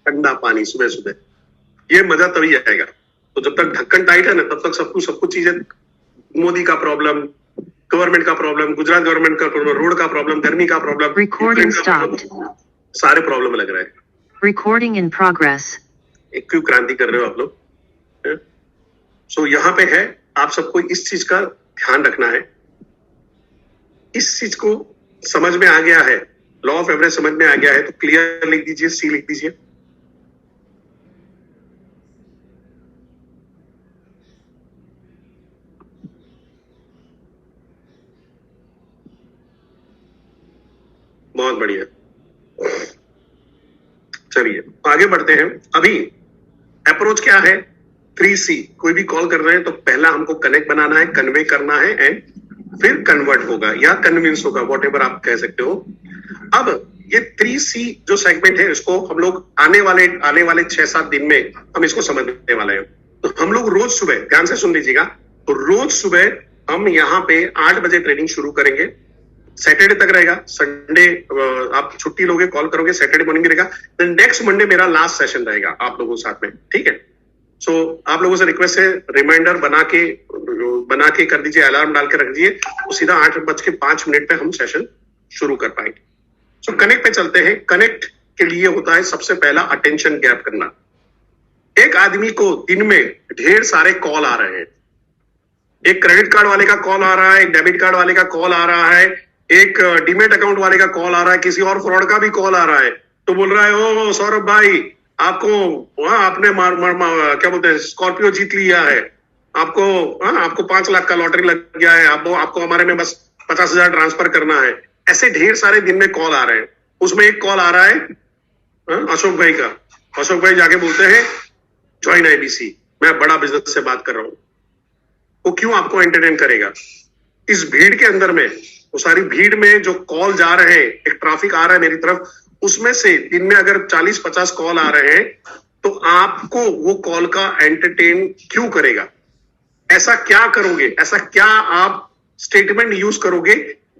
ठंडा पानी सुबह सुबह, ये मजा तभी आएगा। तो जब तक ढक्कन टाइट है ना, तब तक सब कुछ चीजें, मोदी का प्रॉब्लम, गवर्नमेंट का प्रॉब्लम, गुजरात गवर्नमेंट का प्रॉब्लम, रोड का प्रॉब्लम, गर्मी का प्रॉब्लम, सारे प्रॉब्लम लग रहे हैं। Recording in progress. एक क्यों क्रांति कर रहे हो आप लोग? सो यहाँ पे है, आप सबको इस चीज का ध्यान रखना है। इस चीज को समझ में आ गया है, लॉ ऑफ एवरेज समझ में आ गया है, तो क्लियर लिख दीजिए, सी लिख दीजिए। बहुत बढ़िया, चलिए आगे बढ़ते हैं। अभी अप्रोच क्या है? 3C। कोई भी कॉल कर रहे हैं तो पहला हमको कनेक्ट बनाना है, कन्वे करना है, एंड फिर कन्वर्ट होगा या कन्विंस होगा, व्हाटएवर आप कह सकते हो। अब ये 3C जो सेगमेंट है, इसको हम लोग आने वाले 6-7 दिन में हम इसको समझने वाले हैं। तो हम लोग रोज सुबह, ध्यान से सुन लीजिएगा, तो रोज सुबह हम यहाँ पे 8 बजे ट्रेनिंग शुरू करेंगे। सैटरडे तक रहेगा, संडे आप छुट्टी लोगे, कॉल करोगे, सैटरडे मॉर्निंग रहेगा। देन नेक्स्ट मंडे मेरा लास्ट सेशन रहेगा आप लोगों के साथ में, ठीक है? सो आप लोगों से रिक्वेस्ट है, रिमाइंडर बना के कर दीजिए, अलार्म डाल के रख दीजिए, तो सीधा 8:05 पे हम सेशन शुरू कर पाएंगे। सो कनेक्ट पे चलते हैं। कनेक्ट के लिए होता है सबसे पहला अटेंशन गैप करना। एक आदमी को दिन में ढेर सारे कॉल आ रहे हैं। एक क्रेडिट कार्ड वाले का कॉल आ रहा है, एक डेबिट कार्ड वाले का कॉल आ रहा है, एक डीमेट अकाउंट वाले का कॉल आ रहा है, किसी और फ्रॉड का भी कॉल आ रहा है। तो बोल रहा है ओ सौरभ भाई आपको आपने क्या बोलते हैं स्कॉर्पियो जीत लिया है, आपको आपको 5 लाख का लॉटरी लग गया है, आपको हमारे में बस 50,000 ट्रांसफर करना है। ऐसे ढेर सारे दिन में कॉल आ रहे हैं। उसमें एक कॉल आ रहा है अशोक भाई का। अशोक भाई जाके बोलते हैं ज्वाइन आईबीसी, मैं बड़ा बिजनेस से बात कर रहा हूं। वो क्यों आपको एंटरटेन करेगा? इस भीड़ के अंदर में, वो सारी भीड़ में जो कॉल जा रहे हैं, एक ट्रैफिक आ रहा है मेरी तरफ, उसमें से दिन में अगर 40-50 कॉल आ रहे हैं तो आपको वो कॉल का एंटरटेन क्यों करेगा? ऐसा क्या करोगे, ऐसा क्या आप स्टेटमेंट यूज करोगे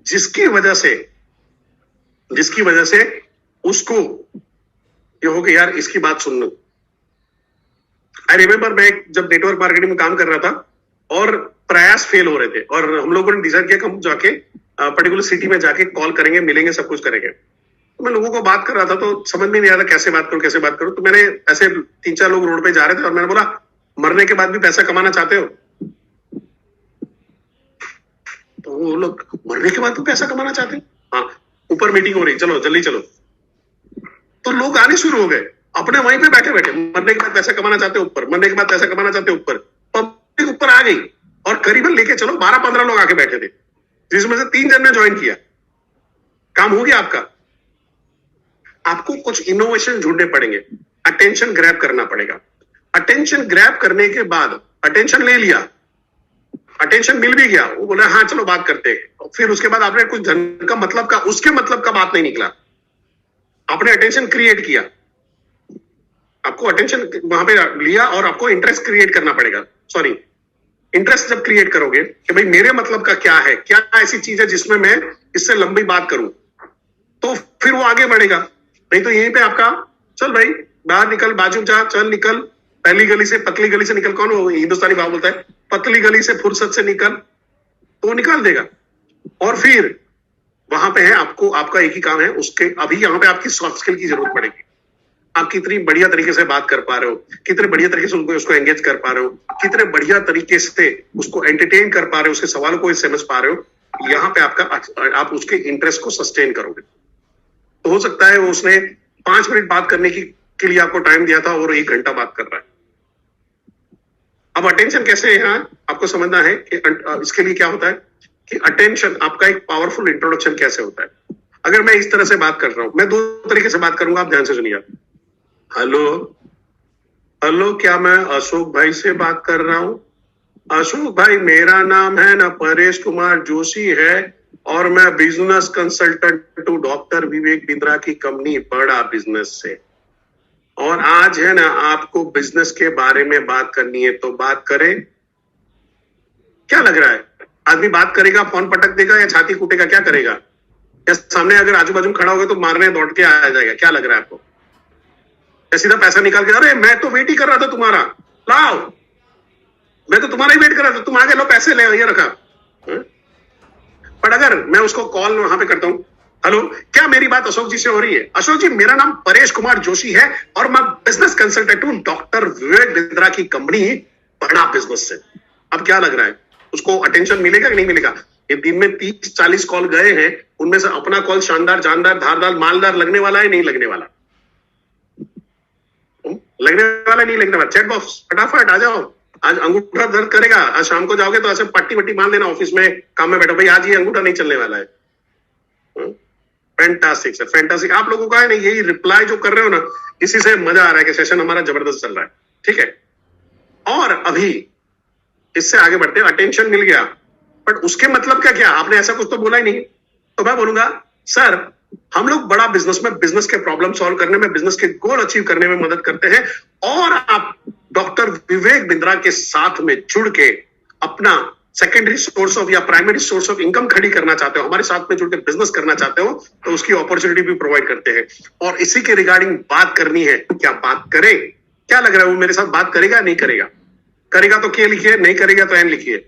जिसकी वजह से उसको ये हो कि यार इसकी बात सुन लो। आई रिमेंबर मैं जब नेटवर्क मार्केटिंग में काम कर रहा था और प्रयास फेल हो रहे थे और हम लोगों ने डिसाइड किया कि हम जाके पर्टिकुलर सिटी में जाके कॉल करेंगे, मिलेंगे, सब कुछ करेंगे। तो मैं लोगों को बात कर रहा था तो समझ में नहीं आ रहा कैसे बात करूं। तो मैंने ऐसे 3-4 लोग रोड पे जा रहे थे और मैंने बोला मरने के बाद भी पैसा कमाना चाहते हो? तो वो लोग मरने के बाद भी पैसा कमाना चाहते हैं? हाँ, ऊपर मीटिंग हो रही, चलो जल्दी चलो। तो लोग आने शुरू हो गए अपने वहीं पे बैठे बैठे, मरने के बाद पैसा कमाना चाहते हो ऊपर, मरने के बाद पैसा कमाना चाहते हो ऊपर। पब्लिक ऊपर आ गई और करीबन लेके चलो 12-15 लोग आके बैठे थे, जिसमें से 3 जन ने ज्वाइन किया। काम हो गया आपका। आपको कुछ इनोवेशन ढूंढने पड़ेंगे, अटेंशन ग्रैब करना पड़ेगा। अटेंशन ग्रैब करने के बाद अटेंशन ले लिया, अटेंशन मिल भी गया, वो बोला हाँ चलो बात करते हैं। फिर उसके बाद आपने कुछ धन का मतलब का, उसके मतलब का बात नहीं निकला, आपने अटेंशन क्रिएट किया। आपको अटेंशन वहां पे लिया और आपको इंटरेस्ट क्रिएट करना पड़ेगा। सॉरी, इंटरेस्ट जब क्रिएट करोगे कि भाई मेरे मतलब का क्या है, क्या ऐसी चीज है जिसमें मैं इससे लंबी बात करूं, तो फिर वो आगे बढ़ेगा। नहीं तो यहीं पे आपका चल भाई बाहर निकल, बाजू जा, चल निकल, पहली गली से पतली गली से निकल। कौन वो हिंदुस्तानी भाव बोलता है, पतली गली से फुर्सत से निकल, तो वो निकाल देगा। और फिर वहां पे है आपको, आपका एक ही काम है उसके, अभी यहां पे आपकी सॉफ्ट स्किल की जरूरत पड़ेगी। आप कितनी बढ़िया तरीके से बात कर पा रहे हो, कितने बढ़िया तरीके से उसको एंगेज कर पा रहे हो, कितने बढ़िया तरीके से उसको एंटरटेन कर पा रहे हो, उसके सवालों को समझ पा रहे हो। यहाँ पे आप उसके इंटरेस्ट को सस्टेन करोगे। तो हो सकता है वो उसने 5 मिनट बात करने के लिए आपको टाइम दिया था और 1 घंटा बात कर रहा है। अब अटेंशन कैसे है यहाँ आपको समझना है कि इसके लिए क्या होता है कि अटेंशन आपका एक पावरफुल इंट्रोडक्शन कैसे होता है। अगर मैं इस तरह से बात कर रहा हूं, मैं 2 तरीके से बात करूंगा, आप ध्यान से सुनिए। हेलो हेलो, क्या मैं अशोक भाई से बात कर रहा हूं? अशोक भाई मेरा नाम है ना परेश कुमार जोशी है और मैं business consultant to doctor Vivek Bindra की कंपनी बड़ा बिजनेस से, और आज है ना आपको बिजनेस के बारे में बात करनी है, तो बात करें। क्या लग रहा है आदमी बात करेगा, फोन पटक देगा या छाती कूटेगा, क्या करेगा? या सामने अगर आजू बाजू खड़ा होगा तो मारने दौड़ के आ जाएगा? क्या लग रहा है आपको? या सीधा पैसा निकाल के, अरे मैं तो वेट ही कर रहा था तुम्हारा, लाओ, मैं तो तुम्हारा ही वेट कर रहा था, तुम आगे लो, पैसे ले, ये रखा। पर अगर मैं उसको कॉल वहां पे करता हूं, हेलो क्या मेरी बात अशोक जी से हो रही है? अशोक जी मेरा नाम परेश कुमार जोशी है और मैं बिजनेस कंसल्टेंट हूं डॉक्टर विवेक बिंद्रा की कंपनी बड़ा बिजनेस से। अब क्या लग रहा है उसको अटेंशन मिलेगा कि नहीं मिलेगा? ये दिन में 30-40 कॉल गए हैं, उनमें से अपना कॉल शानदार, जानदार, धारदार, मालदार लगने वाला है नहीं लगने वाला? लगने वाला नहीं लगने वाला? चेक बॉक्स फटाफट आ जाओ। आज अंगूठा दर्द करेगा, आज शाम को जाओगे तो ऐसे पट्टी वट्टी मान लेना, ऑफिस में काम में बैठो, भाई आज ये अंगूठा नहीं चलने वाला है। Fantastic sir, fantastic. आप लोगों का है ना यही रिप्लाई जो कर रहे हो ना, इसी से मजा आ रहा है कि सेशन हमारा जबरदस्त चल रहा है। ठीक है, और अभी इससे आगे बढ़ते हैं। अटेंशन मिल गया, बट उसके मतलब क्या? आपने ऐसा कुछ तो बोला ही नहीं। तो मैं बोलूंगा सर हम लोग बड़ा बिजनेस में, बिजनेस के प्रॉब्लम सॉल्व करने में, बिजनेस के गोल अचीव करने में मदद करते हैं, और आप डॉक्टर विवेक बिंद्रा के साथ में जुड़ के अपना सेकेंडरी सोर्स ऑफ या प्राइमरी सोर्स ऑफ इनकम खड़ी करना चाहते हो, हमारे साथ में जुड़ के बिजनेस करना चाहते हो, तो उसकी अपॉर्चुनिटी भी प्रोवाइड करते हैं। और इसी के रिगार्डिंग बात करनी है। क्या बात करें? क्या लग रहा है वो मेरे साथ बात करेगा नहीं करेगा? करेगा तो के लिखिए, नहीं करेगा तो एन लिखिए।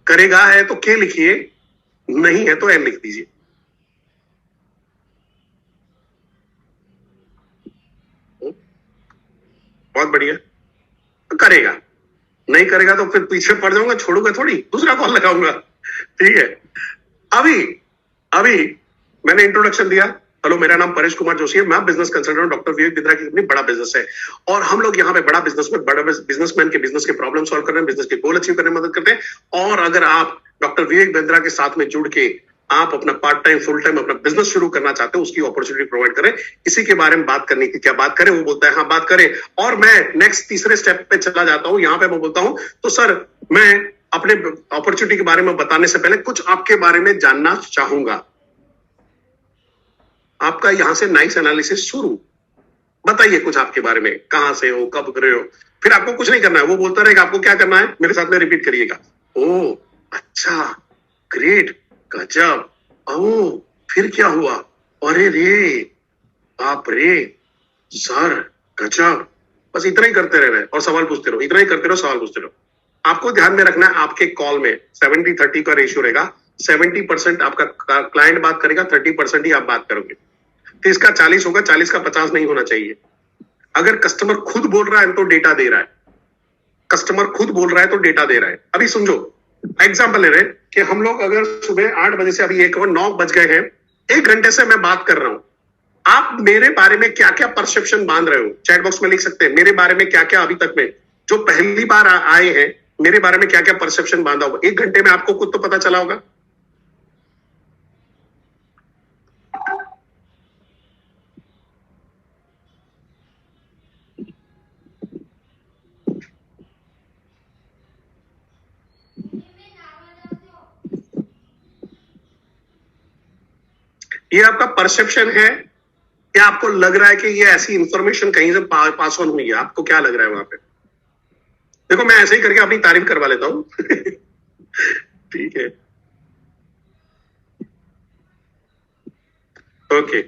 करेगा है तो के लिखिए, नहीं है तो एन लिख दीजिए। बहुत बढ़िया। करेगा, नहीं करेगा तो फिर पीछे पड़ जाऊंगा, छोड़ूंगा थोड़ी, दूसरा कॉल लगाऊंगा। ठीक है, अभी मैंने इंट्रोडक्शन दिया, हेलो, मेरा नाम परेश कुमार जोशी है, मैं business consultant doctor Vivek Bindra की कंपनी बड़ा बिजनेस है, और हम लोग यहाँ पे बड़ा बिजनेसमैन के बिजनेस के प्रॉब्लम सॉल्व कर रहे हैं, बिजनेस के गोल अचीव करने में मदद करते हैं। और अगर आप डॉक्टर विवेक बिंद्रा के साथ में जुड़ के आप अपना पार्ट टाइम फुल टाइम अपना बिजनेस शुरू करना चाहते हो, उसकी अपॉर्चुनिटी प्रोवाइड करें। इसी के बारे में बात करनी थी, क्या बात करें? वो बोलता है हाँ बात करें, और मैं नेक्स्ट तीसरे स्टेप पे चला जाता हूं। यहाँ पे मैं बोलता हूं तो सर, मैं अपने अपॉर्चुनिटी के बारे में बताने से पहले कुछ आपके बारे में जानना चाहूंगा। आपका यहां से नाइस एनालिसिस शुरू, बताइए कुछ आपके बारे में, कहां से हो, कब कर रहे हो। फिर आपको कुछ नहीं करना है, वो बोलता रहेगा आपको क्या करना है, मेरे साथ में रिपीट करिएगा। ओ अच्छा, ग्रेट, गजब, ओ फिर क्या हुआ, अरे रे, बाप रे, सर, गजब। बस इतना ही करते रहे और सवाल पूछते रहो, इतना ही करते रहो, सवाल पूछते रहो। आपको ध्यान में रखना है, आपके कॉल में 70-30 का रेशियो रहेगा। 70% आपका क्लाइंट बात करेगा, 30% ही आप बात करोगे। 30 का 40 होगा, 40 का 50 नहीं होना चाहिए। अगर कस्टमर खुद बोल रहा है तो डेटा दे रहा है, कस्टमर खुद बोल रहा है तो डेटा दे रहा है। अभी समझो, एग्जाम्पल ले रहे हैं कि हम लोग अगर सुबह 8 बजे से अभी 9 बज गए हैं, 1 घंटे से मैं बात कर रहा हूं। आप मेरे बारे में क्या क्या परसेप्शन बांध रहे हो, चैट बॉक्स में लिख सकते हैं। मेरे बारे में क्या क्या अभी तक में, जो पहली बार आए हैं, मेरे बारे में क्या क्या परसेप्शन बांधा होगा। 1 घंटे में आपको खुद तो पता चला होगा। ये आपका परसेप्शन है, या आपको लग रहा है कि ये ऐसी इंफॉर्मेशन कहीं से पास ऑन हुई है? आपको क्या लग रहा है वहां पे? देखो, मैं ऐसे ही करके अपनी तारीफ करवा लेता हूं। ठीक है, ओके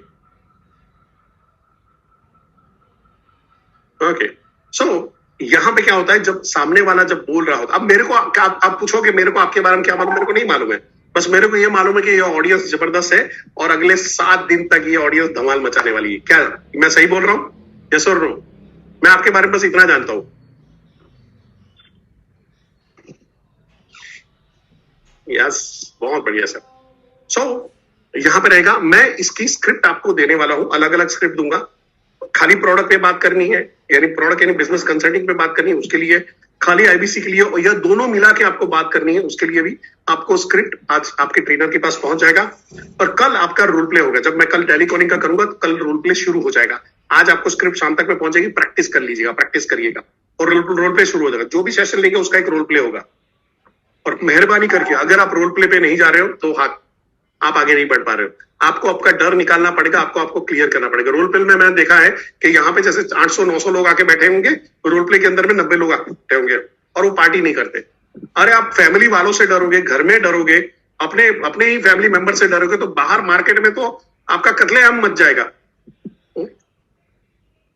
ओके। सो यहां पे क्या होता है, जब सामने वाला जब बोल रहा होता, अब मेरे को आप पूछोगे मेरे को आपके बारे में क्या मालूम, मेरे को नहीं मालूम है। बस मेरे को ये मालूम है कि ये ऑडियंस जबरदस्त है और अगले 7 दिन तक ये ऑडियंस धमाल मचाने वाली है। क्या मैं सही बोल रहा हूं? यस और नो? मैं आपके बारे में बस इतना जानता हूं। यस, बहुत बढ़िया सर। सो यहां पे रहेगा, मैं इसकी स्क्रिप्ट आपको देने वाला हूं, अलग अलग स्क्रिप्ट दूंगा। खाली प्रोडक्ट पे बात करनी है, यानी प्रोडक्ट यानी बिजनेस कंसल्टिंग पे बात करनी है, उसके लिए खाली आईबीसी के लिए, और यह दोनों मिला के आपको बात करनी है, उसके लिए भी आपको स्क्रिप्ट आज आपके ट्रेनर के पास पहुंच जाएगा। और कल आपका रोल प्ले होगा। जब मैं कल टेलीकॉलिंग का करूंगा तो कल रोल प्ले शुरू हो जाएगा। आज आपको स्क्रिप्ट शाम तक में पहुंचेगी, प्रैक्टिस कर लीजिएगा, प्रैक्टिस करिएगा, और रोल प्ले शुरू हो जाएगा। जो भी सेशन लेंगे उसका एक रोल प्ले होगा। और मेहरबानी करके अगर आप रोल प्ले पे नहीं जा रहे हो तो आप आगे नहीं बढ़ पा रहे हो। आपको आपका डर निकालना पड़ेगा, आपको क्लियर करना पड़ेगा। रोल प्ले में मैंने देखा है कि यहाँ पे जैसे 800-900 लोग आके बैठे होंगे, रोल प्ले के अंदर में 90 लोग बैठे होंगे और वो पार्टी नहीं करते। अरे आप फैमिली वालों से डरोगे, घर में डरोगे, अपने ही फैमिली मेंबर से डरोगे, तो बाहर मार्केट में तो आपका कत्लेआम मच जाएगा।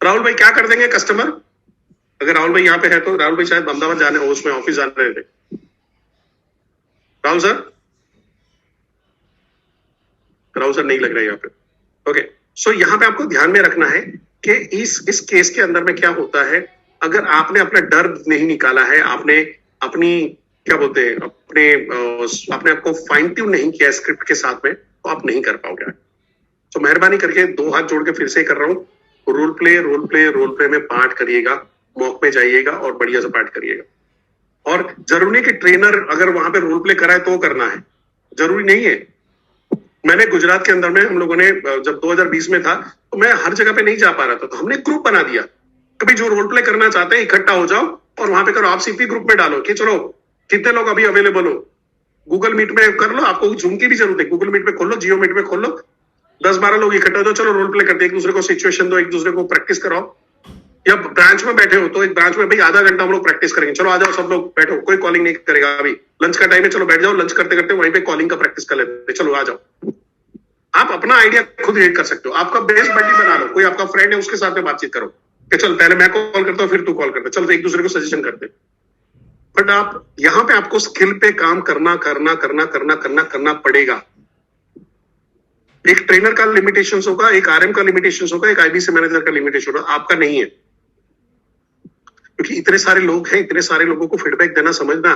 राहुल भाई क्या कर देंगे कस्टमर? अगर राहुल भाई यहाँ पे है तो राहुल भाई शायद अहमदाबाद जाने, उसमें ऑफिस जाने रहे थे। राहुल सर नहीं लग रहा है यहाँ पे। ओके, सो यहाँ पे आपको ध्यान में रखना है कि इस केस के अंदर में क्या होता है। अगर आपने अपना डर नहीं निकाला है, आपने अपनी क्या बोलते हैं अपने आपको फाइन ट्यून नहीं किया स्क्रिप्ट के साथ में, तो आप नहीं कर पाओगे। तो मेहरबानी करके 2 हाथ जोड़ के फिर से कर रहा हूँ, रोल प्ले में पार्ट करिएगा, मॉक में जाइएगा और बढ़िया से पार्ट करिएगा। और जरूरी नहीं कि ट्रेनर अगर वहां पे रोल प्ले कराए तो करना है, जरूरी नहीं है। मैंने गुजरात के अंदर में, हम लोगों ने जब 2020 में था तो मैं हर जगह पे नहीं जा पा रहा था, तो हमने ग्रुप बना दिया। कभी जो रोल प्ले करना चाहते हैं इकट्ठा हो जाओ और वहां पे करो। आप सीपी ग्रुप में डालो कि चलो कितने लोग अभी अवेलेबल हो, गूगल मीट में कर लो। आपको जूम की भी जरूरत है, गूगल मीट में खोल लो, जियो मीट में खोल लो, 10-12 लोग इकट्ठा हो जाओ, चलो रोल प्ले करते हैं, एक दूसरे को सिचुएशन दो, एक दूसरे को प्रैक्टिस कराओ। या ब्रांच में बैठे हो तो एक ब्रांच में भाई आधा घंटा हम लोग प्रैक्टिस करेंगे, चलो आ जाओ सब लोग बैठो, कोई कॉलिंग नहीं करेगा। अभी लंच का टाइम है, चलो बैठ जाओ, लंच करते करते वहीं पे कॉलिंग का प्रैक्टिस कर लेते, चलो आ जाओ। आप अपना आइडिया खुद क्रिएट कर सकते हो। आपका बेस्ट बड्डी बना लो, कोई आपका फ्रेंड है उसके साथ में बातचीत करो कि चल पहले मैं कॉल करता हूं फिर तू कॉल करता, चलो एक दूसरे को सजेशन करते। बट आप यहां पे आपको स्किल पे काम करना पड़ेगा। एक ट्रेनर का लिमिटेशंस होगा, एक आरएम का लिमिटेशंस होगा, एक आईबीसी मैनेजर का लिमिटेशन होगा, आपका नहीं है। क्योंकि इतने सारे लोग हैं, इतने सारे लोगों को फीडबैक देना समझना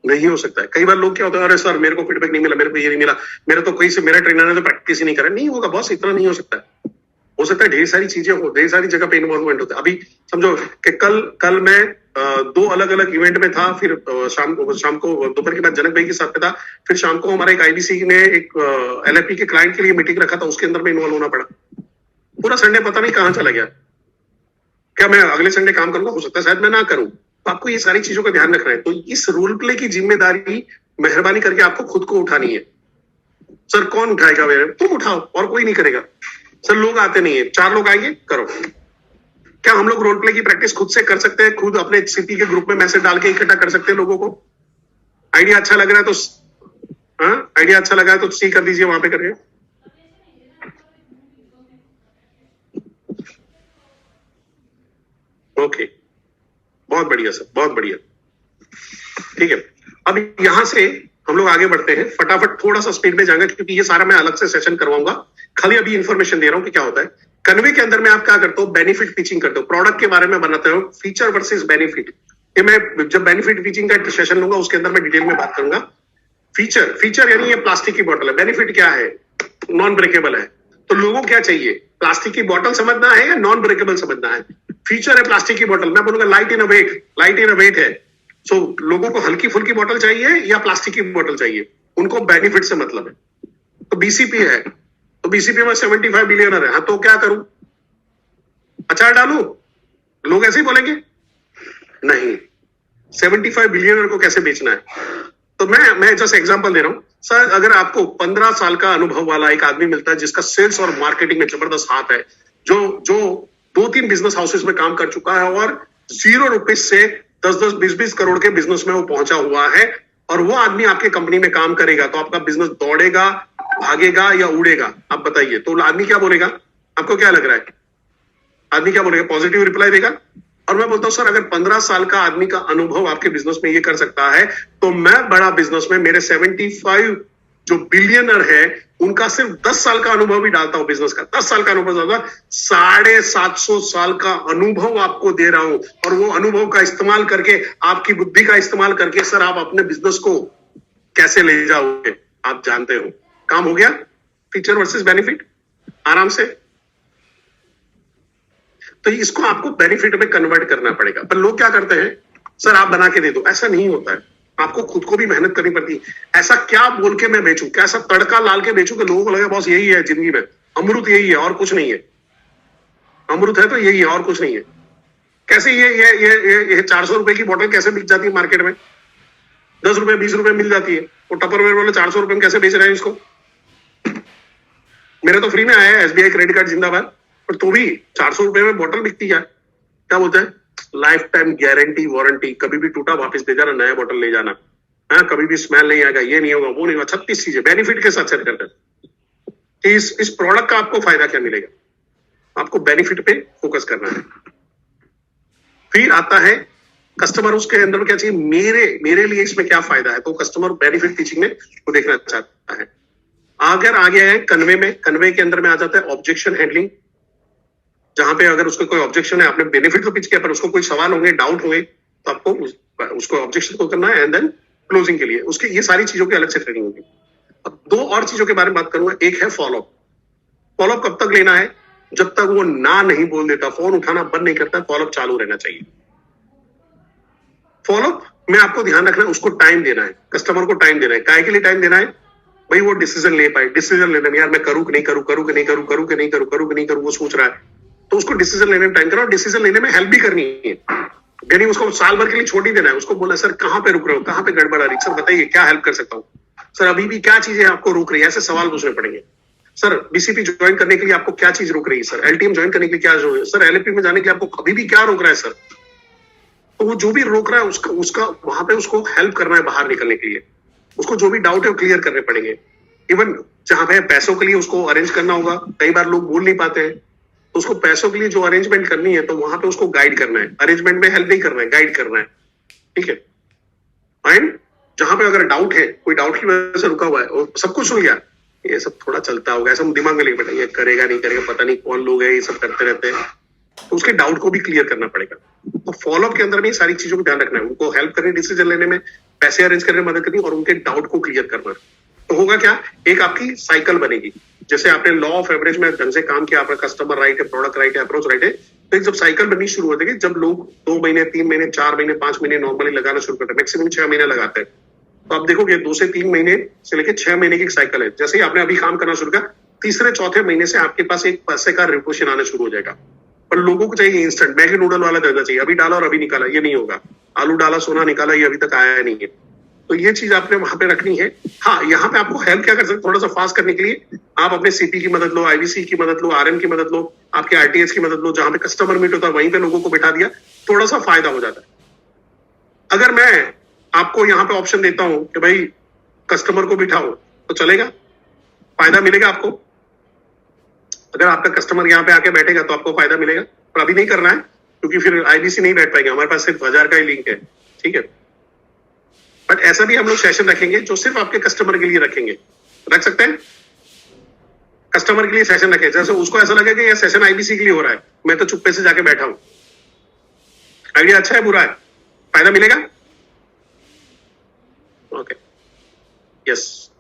नहीं हो सकता है। कई बार लोग क्या होता है, अरे सर मेरे को फीडबैक नहीं मिला, मेरे को ये नहीं मिला, मेरा तो कोई से मेरा ट्रेनर ने तो प्रैक्टिस ही नहीं करा। नहीं होगा बॉस, इतना नहीं हो सकता है। हो सकता है ढेर सारी चीजें हो, ढेर सारी जगह पे इन्वॉल्वमेंट होता है। अभी समझो कि कल मैं 2 अलग अलग इवेंट में था, फिर शाम को दोपहर के बाद जनक भाई के साथ में था, फिर शाम को हमारा एक आईबीसी ने एक एलएफपी के क्लाइंट के लिए मीटिंग रखा था, उसके अंदर में इन्वॉल्व होना पड़ा। पूरा संडे पता नहीं कहां चला गया। क्या मैं अगले संडे काम करूंगा? हो सकता है शायद मैं ना करूं। तो आपको ये सारी चीजों का ध्यान रखना है। तो इस रोल प्ले की जिम्मेदारी मेहरबानी करके आपको खुद को उठानी है। सर कौन उठाएगा? मेरे तुम उठाओ, और कोई नहीं करेगा। सर लोग आते नहीं है, 4 लोग आएंगे, करो। क्या हम लोग रोल प्ले की प्रैक्टिस खुद से कर सकते हैं? खुद अपने सिटी के ग्रुप में मैसेज डाल के इकट्ठा कर सकते हैं लोगों को। आइडिया अच्छा लग रहा है तो आइडिया अच्छा लगा है तो सी कर दीजिए वहां पे करके। ओके, बहुत बढ़िया सर, बहुत बढ़िया। ठीक है, अब यहां से हम लोग आगे बढ़ते हैं। फटाफट थोड़ा सा स्पीड में जाएंगे क्योंकि ये सारा मैं अलग से सेशन करवाऊंगा। खाली अभी इंफॉर्मेशन दे रहा हूं कि क्या होता है। कन्वे के अंदर में आप क्या करते हो? बेनिफिट पिचिंग करते हो, प्रोडक्ट के बारे में बनाते हो, फीचर वर्सेस बेनिफिट। ये मैं जब बेनिफिट पिचिंग का सेशन लूंगा उसके अंदर मैं डिटेल में बात करूंगा। फीचर यानी ये प्लास्टिक की बोतल है, बेनिफिट क्या है? नॉन ब्रेकेबल है। तो लोगों को क्या चाहिए? प्लास्टिक की बोतल समझना है या नॉन ब्रेकेबल समझना है? फीचर है प्लास्टिक की बोतल, मैं बोलूंगा लाइट इन अ वेट है। सो लोगों को हल्की फुल्की बोतल चाहिए या प्लास्टिक की बोतल चाहिए? उनको बेनिफिट से मतलब है। तो बीसीपी है, तो बीसीपी में 75 बिलियनर है। हाँ तो क्या करूं? अचार डालू? लोग ऐसे ही बोलेंगे नहीं। 75 बिलियनर को कैसे बेचना है? तो मैं जस्ट एग्जांपल दे रहा हूं। सर अगर आपको 15 साल का अनुभव वाला एक आदमी मिलता है जिसका सेल्स और मार्केटिंग में जबरदस्त हाथ है, जो 2-3 बिजनेस हाउसेस में काम कर चुका है और 0 रुपीज से 10-10, 20-20 करोड़ के बिजनेस में वो पहुंचा हुआ है, और वो आदमी आपके कंपनी में काम करेगा, तो आपका बिजनेस दौड़ेगा, भागेगा या उड़ेगा? आप बताइए। तो आदमी क्या बोलेगा? आपको क्या लग रहा है? आदमी क्या बोलेगा? पॉजिटिव रिप्लाई देगा। और मैं बोलता हूं सर अगर 15 साल का आदमी का अनुभव आपके बिजनेस में ये कर सकता है, तो मैं बड़ा बिजनेस में मेरे 75 जो बिलियनर है उनका सिर्फ 10 साल का अनुभव ही डालता हूं बिजनेस का। 10 साल का अनुभव डालता, 750 साल का अनुभव आपको दे रहा हूं, और वो अनुभव का इस्तेमाल करके, आपकी बुद्धि का इस्तेमाल करके सर आप अपने बिजनेस को कैसे ले जाओगे आप जानते हो। काम हो गया। फीचर वर्सेस बेनिफिट आराम से। तो इसको आपको बेनिफिट में कन्वर्ट करना पड़ेगा। पर लोग क्या करते हैं? सर आप बना के दे दो। ऐसा नहीं होता है, आपको खुद को भी मेहनत करनी पड़ती है। ऐसा क्या बोल के मैं बेचूं, कैसा तड़का लाल के बेचूं कि लोगों को लगे बॉस यही है जिंदगी में, अमृत यही है और कुछ नहीं है। अमृत है तो यही है और कुछ नहीं है। कैसे ये 400 रुपए की बोतल कैसे बिक जाती है मार्केट में? 10 रुपए 20 रुपए मिल जाती है। वो टपरवेयर वाले 400 रुपए में कैसे बेच रहे हैं इसको? मेरे तो फ्री में आया है एसबीआई क्रेडिट कार्ड जिंदाबाद, पर तो भी 400 रुपए में बोतल बिकती है। क्या बोलते हैं? लाइफ टाइम गारंटी वारंटी, कभी भी टूटा वापस दे जाना, नया बोतल ले जाना। हाँ, कभी भी स्मेल नहीं आएगा, ये नहीं होगा, वो नहीं होगा, 36 चीजें बेनिफिट के साथ सेट करते हैं। इस प्रोडक्ट का आपको फायदा क्या मिलेगा? आपको बेनिफिट पे फोकस करना है। फिर आता है कस्टमर, उसके अंदर क्या चाहिए, मेरे लिए इसमें क्या फायदा है, तो कस्टमर बेनिफिट टीचिंग में वो देखना चाहता है। अगर आ गया है कन्वे के अंदर में आ जाता है ऑब्जेक्शन हैंडलिंग, जहां पे अगर उसको कोई ऑब्जेक्शन है, आपने बेनिफिट तो पिच किया पर उसको कोई सवाल होंगे, डाउट होंगे, तो आपको उसको ऑब्जेक्शन को करना है एंड देन क्लोजिंग के लिए उसकी ये सारी चीजों की अलग से ट्रेनिंग होगी। अब 2 और चीजों के बारे में बात करूंगा। एक है फॉलोअप। फॉलोअप कब तक लेना है? जब तक वो ना नहीं बोल देता, फोन उठाना बंद नहीं करता, फॉलोअप चालू रहना चाहिए। फॉलोअप में आपको ध्यान रखना है, उसको टाइम देना है, कस्टमर को टाइम देना है। काय के लिए टाइम देना है? भाई वो डिसीजन ले पाए। डिसीजन लेने में यार मैं करूं कि नहीं करूं, करूं कि नहीं करूं, करूं कि नहीं करूं, करूं कि नहीं करूं, वो सोच रहा है, तो उसको डिसीजन लेने में टाइम करो। और डिसीजन लेने में हेल्प भी करनी है, यानी उसको साल भर के लिए छोड़ ही देना है। उसको बोला सर कहां पे रुक रहे हो, कहां पे गड़बड़ आ रही, सर बताइए क्या हेल्प कर सकता हूं, सर अभी भी क्या चीजें आपको रोक रही है, ऐसे सवाल पूछने पड़ेंगे। सर बीसीपी ज्वाइन करने के लिए आपको क्या चीज रोक रही है, सर एलटीएम ज्वाइन करने के लिए क्या जो है, सर एलएपी में जाने के लिए आपको अभी भी क्या रोक रहा है सर। तो वो जो भी रोक रहा है उसका वहां पे उसको हेल्प करना है बाहर निकलने के लिए। उसको जो भी डाउट है वो क्लियर करने पड़ेंगे। इवन जहां पे पैसों के लिए उसको अरेंज करना होगा, कई बार लोग बोल नहीं पाते हैं, तो उसको पैसों के लिए जो अरेंजमेंट करनी है तो वहां पे उसको गाइड करना है। अरेंजमेंट में हेल्प नहीं करना है, गाइड करना है। ठीक है। एंड जहां पे अगर डाउट है, कोई डाउट की वजह से रुका हुआ है और सब कुछ सुन गया, ये सब थोड़ा चलता होगा, ऐसा दिमाग में लेके बैठा, ये करेगा नहीं करेगा, पता नहीं कौन लोग है ये सब करते रहते हैं, तो उसके डाउट को भी क्लियर करना पड़ेगा। तो फॉलोअप के अंदर भी सारी चीजों को ध्यान रखना है, उनको हेल्प करनी डिसीजन लेने में, पैसे अरेंज करने में मदद करनी और उनके डाउट को क्लियर करना। तो होगा क्या, एक आपकी साइकिल बनेगी। जैसे आपने लॉ ऑफ एवरेज में ढंग से काम किया, आपका कस्टमर राइट है, प्रोडक्ट राइट है, अप्रोच राइट है, तो एक जब साइकिल बननी शुरू हो जाएगी, जब लोग 2 महीने 3 महीने 4 महीने 5 महीने नॉर्मली लगाना शुरू करते हैं, मैक्सिमम 6 महीने लगाते हैं, तो आप देखोगे 2 से 3 महीने से लेकर 6 महीने की एक साइकिल है। जैसे ही आपने अभी काम करना शुरू किया, तीसरे चौथे महीने से आपके पास एक पैसे का रिपोर्शन आना शुरू हो जाएगा। पर लोगों को चाहिए इंस्टेंट, मैगी नूडल वाला धंधा चाहिए, अभी डाला और अभी निकाला, ये नहीं होगा। आलू डाला सोना निकाला, ये अभी तक आया नहीं है। तो ये चीज आपने वहां पे रखनी है। हाँ, यहाँ पे आपको हेल्प क्या कर सकते, थोड़ा सा फास्ट करने के लिए आप अपने सीपी की मदद लो, आईवीसी की मदद लो, आरएम की मदद लो, आपके आरटीएच की मदद लो, जहां पे कस्टमर मीट होता है वहीं पे लोगों को बिठा दिया, थोड़ा सा फायदा हो जाता है। अगर मैं आपको यहाँ पे ऑप्शन देता हूं कि भाई कस्टमर को बिठाओ, तो चलेगा, फायदा मिलेगा आपको। अगर आपका कस्टमर यहाँ पे आके बैठेगा तो आपको फायदा मिलेगा, पर अभी नहीं करना है क्योंकि फिर आईबीसी नहीं बैठ पाएगा, हमारे पास सिर्फ 1000 का ही लिंक है, ठीक है। बट ऐसा भी हम लोग सेशन रखेंगे जो सिर्फ आपके कस्टमर के लिए रखेंगे, रख सकते हैं, कस्टमर के लिए सेशन रखें, जैसे उसको ऐसा लगे कि ये सेशन आईबीसी के लिए हो रहा है, मैं तो चुप्पे से जाके बैठा हूं। आइडिया अच्छा है बुरा है, फायदा मिलेगा? Okay, yes.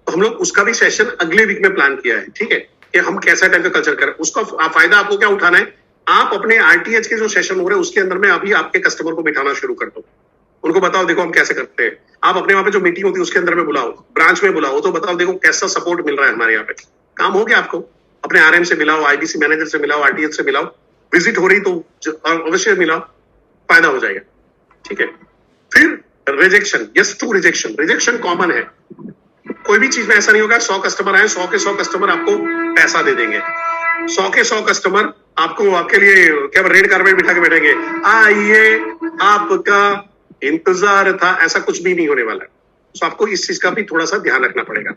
तो हम लोग उसका भी सेशन अगले वीक में प्लान किया है, ठीक है, कि हम कैसा टाइप का कल्चर करें। उसका फायदा आपको क्या उठाना है, आप अपने आरटीएच के जो सेशन हो रहे हैं उसके अंदर में अभी आपके कस्टमर को बिठाना शुरू कर दो, उनको बताओ देखो हम कैसे करते हैं। आप अपने वहां पे जो मीटिंग होती है उसके अंदर में बुलाओ, ब्रांच में बुलाओ, तो बताओ देखो कैसा सपोर्ट मिल रहा है हमारे यहाँ पे, काम हो गया आपको। अपने आरएम से मिलाओ, आईबीसी मैनेजर से मिलाओ, आरटीएच से मिलाओ, विजिट हो रही तो अवश्य मिलाओ, फायदा हो जाएगा, ठीक है। फिर rejection, yes to rejection, rejection common है, कोई भी चीज में ऐसा नहीं होगा 100 कस्टमर आए 100 के 100 कस्टमर आपको पैसा दे देंगे, 100 के 100 कस्टमर आपको आपके लिए क्या रेड कारपेट बिठा के बैठेंगे, आइए आपका इंतजार था, ऐसा कुछ भी नहीं होने वाला है। तो आपको इस चीज का भी थोड़ा सा ध्यान रखना पड़ेगा।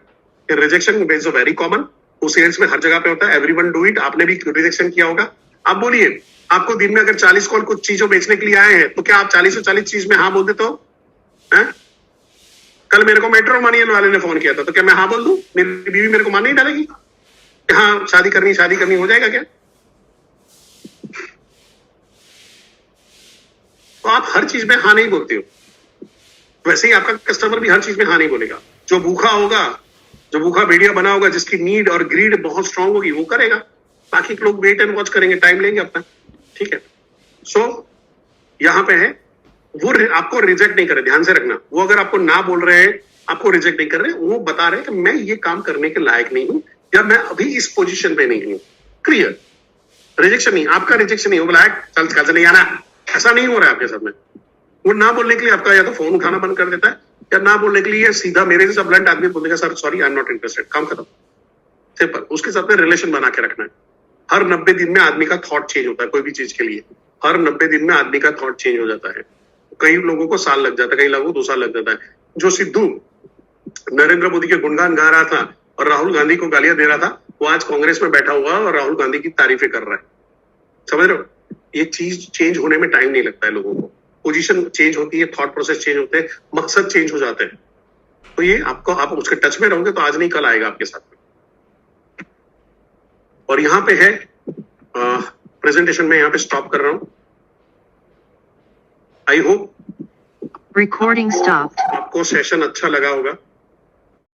रिजेक्शन इज वेरी कॉमन, वो सेल्स में हर जगह पे होता है, एवरीवन डू इट। आपने भी रिजेक्शन किया होगा। आप बोलिए, आपको दिन में अगर 40 कॉल कुछ चीजों बेचने के लिए आए हैं तो क्या आप 40 चीज में हाँ बोल देते हो? कल मेरे को मेट्रो मनियल वाले ने फोन किया था, तो क्या मैं हाँ बोल दूं? मेरी बीवी मेरे को मान नहीं डालेगी? हाँ शादी करनी हो जाएगा क्या? तो आप हर चीज में हाँ नहीं बोलते हो, वैसे ही आपका कस्टमर भी हर चीज में हाँ नहीं बोलेगा। जो भूखा होगा, जो भूखा भेड़िया बना होगा, जिसकी नीड और ग्रीड बहुत स्ट्रांग होगी, वो करेगा। बाकी लोग वेट एंड वॉच करेंगे, टाइम लेंगे अपना, ठीक है। सो यहां पे है, वो आपको रिजेक्ट नहीं करे, ध्यान से रखना। वो अगर आपको ना बोल रहे हैं, आपको रिजेक्ट नहीं कर रहे, वो बता रहे हैं कि मैं ये काम करने के लायक नहीं हूं या मैं अभी इस पोजीशन पे नहीं हूं। क्लियर, रिजेक्शन नहीं, आपका रिजेक्शन नहीं हो बोला चल कल से नहीं आना, ऐसा नहीं हो रहा है आपके साथ में। वो ना बोलने के लिए आपका या तो फोन उठाना बंद कर देता है, या ना बोलने के लिए सीधा मेरे जैसा ब्लंट आदमी बोलेगा sir sorry I am not interested, काम खत्म, सिंपल। उसके साथ में रिलेशन बना के रखना है। हर 90 दिन में आदमी का थॉट चेंज होता है, कोई भी चीज के लिए हर 90 दिन में आदमी का थॉट चेंज हो जाता है। कई लोगों को साल लग जाता है, कई लोगों को 2 साल लग जाता है। जो सिद्धू नरेंद्र मोदी के गुणगान गा रहा था और राहुल गांधी को गालियां दे रहा था, वो आज कांग्रेस में बैठा हुआ और राहुल गांधी की तारीफें कर रहा है। समझ रहे हो? ये चीज चेंज होने में टाइम नहीं लगता है लोगों को, पोजीशन चेंज होती है, थॉट प्रोसेस चेंज होते हैं, मकसद चेंज हो जाते हैं। तो ये आपको, आप उसके टच में रहोगे तो आज नहीं कल आएगा आपके साथ में। और यहाँ पे है प्रेजेंटेशन में यहाँ पे स्टॉप कर रहा हूं। I hope Recording stopped. आपको सेशन अच्छा लगा होगा।